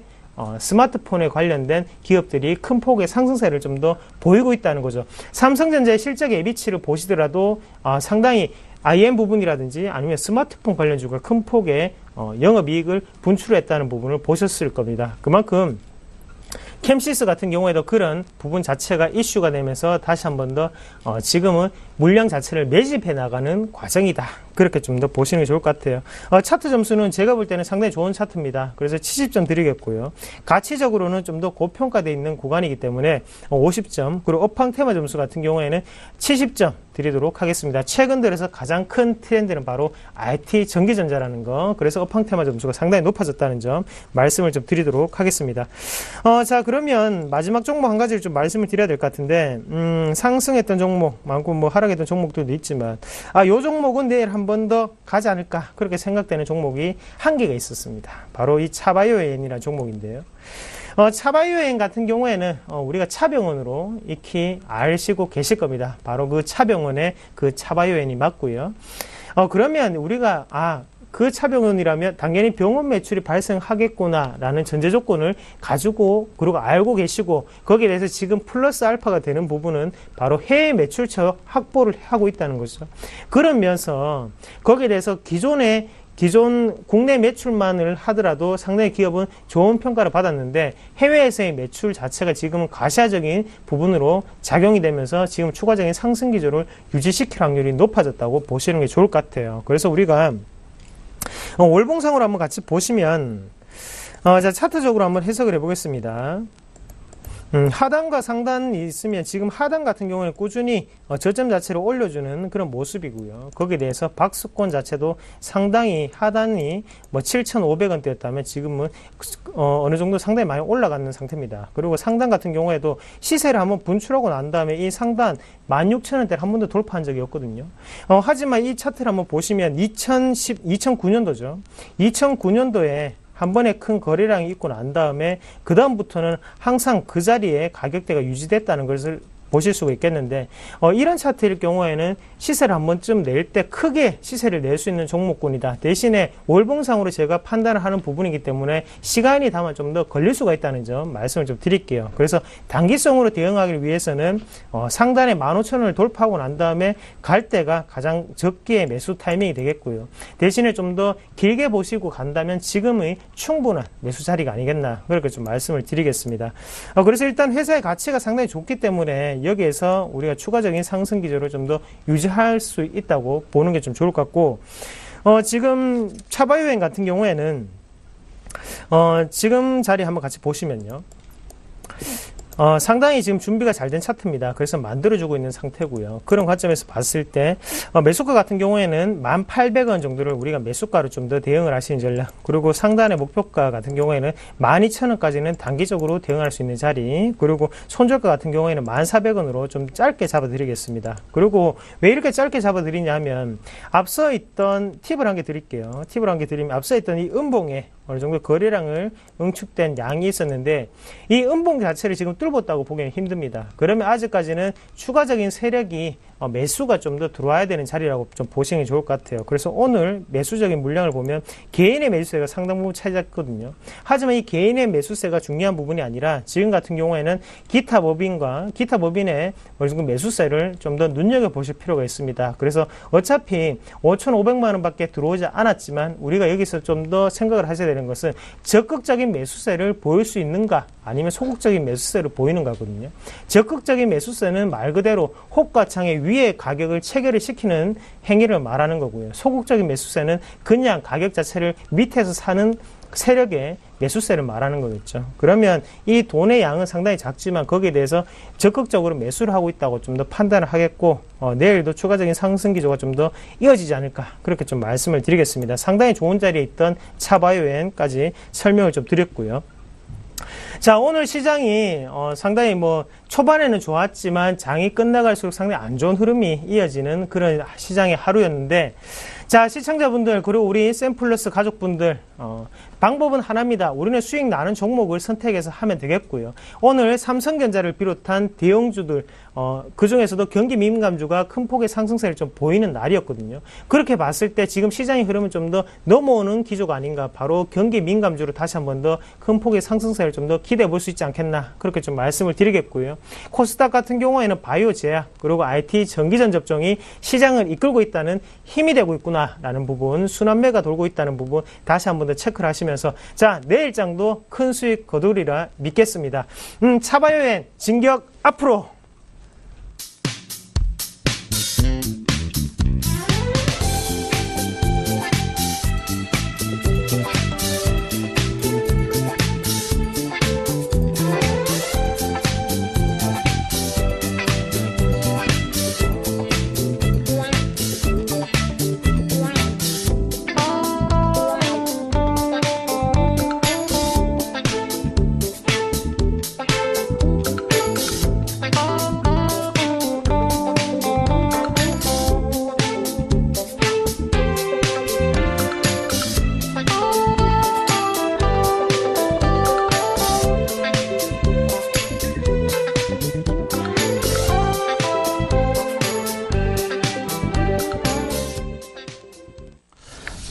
스마트폰에 관련된 기업들이 큰 폭의 상승세를 좀 더 보이고 있다는 거죠. 삼성전자의 실적 예비치를 보시더라도 상당히 IM 부분이라든지 아니면 스마트폰 관련주가 큰 폭의 영업이익을 분출했다는 부분을 보셨을 겁니다. 그만큼 캠시스 같은 경우에도 그런 부분 자체가 이슈가 되면서 다시 한 번 더 지금은 물량 자체를 매집해 나가는 과정이다. 그렇게 좀 더 보시는 게 좋을 것 같아요. 차트 점수는 제가 볼 때는 상당히 좋은 차트입니다. 그래서 70점 드리겠고요. 가치적으로는 좀 더 고평가되어 있는 구간이기 때문에 50점, 그리고 업황 테마 점수 같은 경우에는 70점 드리도록 하겠습니다. 최근 들어서 가장 큰 트렌드는 바로 IT 전기전자라는 거, 그래서 업황 테마 점수가 상당히 높아졌다는 점 말씀을 좀 드리도록 하겠습니다. 자, 그러면 마지막 종목 한 가지를 좀 말씀을 드려야 될 것 같은데, 상승했던 종목 많고 뭐 하락했던 종목들도 있지만 요 종목은 내일 한 번 더 가지 않을까, 그렇게 생각되는 종목이 한 개가 있었습니다. 바로 이 차바이오엔이라는 종목인데요. 차바이오엔 같은 경우에는 우리가 차병원으로 익히 아시고 계실 겁니다. 바로 그 차병원의 그 차바이오엔이 맞고요. 그러면 우리가 그 차병원이라면 당연히 병원 매출이 발생하겠구나라는 전제 조건을 가지고 그리고 알고 계시고, 거기에 대해서 지금 플러스 알파가 되는 부분은 바로 해외 매출처 확보를 하고 있다는 거죠. 그러면서 거기에 대해서 기존 국내 매출만을 하더라도 상당히 기업은 좋은 평가를 받았는데 해외에서의 매출 자체가 지금은 가시화적인 부분으로 작용이 되면서 지금 추가적인 상승 기조를 유지시킬 확률이 높아졌다고 보시는 게 좋을 것 같아요. 그래서 우리가 월봉상으로 한번 같이 보시면, 자, 차트적으로 한번 해석을 해보겠습니다. 하단과 상단이 있으면 지금 하단 같은 경우는 꾸준히 저점 자체를 올려주는 그런 모습이고요. 거기에 대해서 박스권 자체도 상당히 하단이 7,500원대였다면 지금은 어느 정도 상당히 많이 올라가는 상태입니다. 그리고 상단 같은 경우에도 시세를 한번 분출하고 난 다음에 이 상단 16,000원대를 한 번도 돌파한 적이 없거든요. 하지만 이 차트를 한번 보시면 2009년도죠. 2009년도에 한 번에 큰 거래량이 있고 난 다음에 그 다음부터는 항상 그 자리에 가격대가 유지됐다는 것을 보실 수가 있겠는데 이런 차트일 경우에는 시세를 한 번쯤 낼 때 크게 시세를 낼 수 있는 종목군이다. 대신에 월봉상으로 제가 판단을 하는 부분이기 때문에 시간이 다만 좀 더 걸릴 수가 있다는 점 말씀을 좀 드릴게요. 그래서 단기성으로 대응하기 위해서는 상단에 15,000원을 돌파하고 난 다음에 갈 때가 가장 적기의 매수 타이밍이 되겠고요. 대신에 좀 더 길게 보시고 간다면 지금의 충분한 매수 자리가 아니겠나 그렇게 좀 말씀을 드리겠습니다. 그래서 일단 회사의 가치가 상당히 좋기 때문에 여기에서 우리가 추가적인 상승 기조를 좀 더 유지할 수 있다고 보는 게 좀 좋을 것 같고 지금 차바이오엔 같은 경우에는 지금 자리 한번 같이 보시면요. 상당히 지금 준비가 잘 된 차트입니다. 그래서 만들어주고 있는 상태고요. 그런 관점에서 봤을 때 매수가 같은 경우에는 1,800원 정도를 우리가 매수가로 좀 더 대응을 하시는 전략, 그리고 상단의 목표가 같은 경우에는 12,000원까지는 단기적으로 대응할 수 있는 자리, 그리고 손절가 같은 경우에는 1,400원으로 좀 짧게 잡아드리겠습니다. 그리고 왜 이렇게 짧게 잡아드리냐 하면 앞서 있던 팁을 한 개 드릴게요. 팁을 한 개 드리면 앞서 있던 이 음봉에 어느 정도 거래량을 응축된 양이 있었는데 이 음봉 자체를 지금 뚫었다고 보기는 힘듭니다. 그러면 아직까지는 추가적인 세력이 매수가 좀 더 들어와야 되는 자리라고 좀 보시는 게 좋을 것 같아요. 그래서 오늘 매수적인 물량을 보면 개인의 매수세가 상당 부분 차지했거든요. 하지만 이 개인의 매수세가 중요한 부분이 아니라 지금 같은 경우에는 기타 법인의 어느 정도 매수세를 좀 더 눈여겨보실 필요가 있습니다. 그래서 어차피 5,500만 원밖에 들어오지 않았지만 우리가 여기서 좀 더 생각을 하셔야 되는 것은 적극적인 매수세를 보일 수 있는가 아니면 소극적인 매수세를 보이는가거든요. 적극적인 매수세는 말 그대로 호가창의 위에 가격을 체결을 시키는 행위를 말하는 거고요. 소극적인 매수세는 그냥 가격 자체를 밑에서 사는 세력의 매수세를 말하는 거겠죠. 그러면 이 돈의 양은 상당히 작지만 거기에 대해서 적극적으로 매수를 하고 있다고 좀 더 판단을 하겠고 내일도 추가적인 상승 기조가 좀 더 이어지지 않을까 그렇게 좀 말씀을 드리겠습니다. 상당히 좋은 자리에 있던 차바이오엔까지 설명을 좀 드렸고요. 자, 오늘 시장이 상당히 초반에는 좋았지만 장이 끝나갈수록 상당히 안 좋은 흐름이 이어지는 그런 시장의 하루였는데, 자, 시청자분들 그리고 우리 샘플러스 가족분들 방법은 하나입니다. 우리는 수익 나는 종목을 선택해서 하면 되겠고요. 오늘 삼성전자를 비롯한 대형주들 그 중에서도 경기 민감주가 큰 폭의 상승세를 좀 보이는 날이었거든요. 그렇게 봤을 때 지금 시장의 흐름은 좀 더 넘어오는 기조가 아닌가, 바로 경기 민감주로 다시 한번 더 큰 폭의 상승세를 좀 더 기대해 볼 수 있지 않겠나 그렇게 좀 말씀을 드리겠고요. 코스닥 같은 경우에는 바이오 제약 그리고 IT 전기전 접종이 시장을 이끌고 있다는 힘이 되고 있구나라는 부분, 순환매가 돌고 있다는 부분 다시 한번 더 체크를 하시면서, 자, 내일장도 큰 수익 거두리라 믿겠습니다. 차바이오엔 진격 앞으로.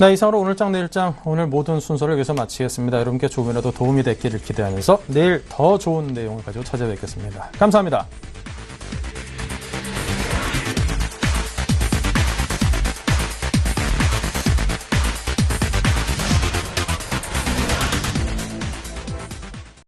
네, 이상으로 오늘장 내일장 오늘 모든 순서를 여기서 마치겠습니다. 여러분께 조금이라도 도움이 됐기를 기대하면서 내일 더 좋은 내용을 가지고 찾아뵙겠습니다. 감사합니다.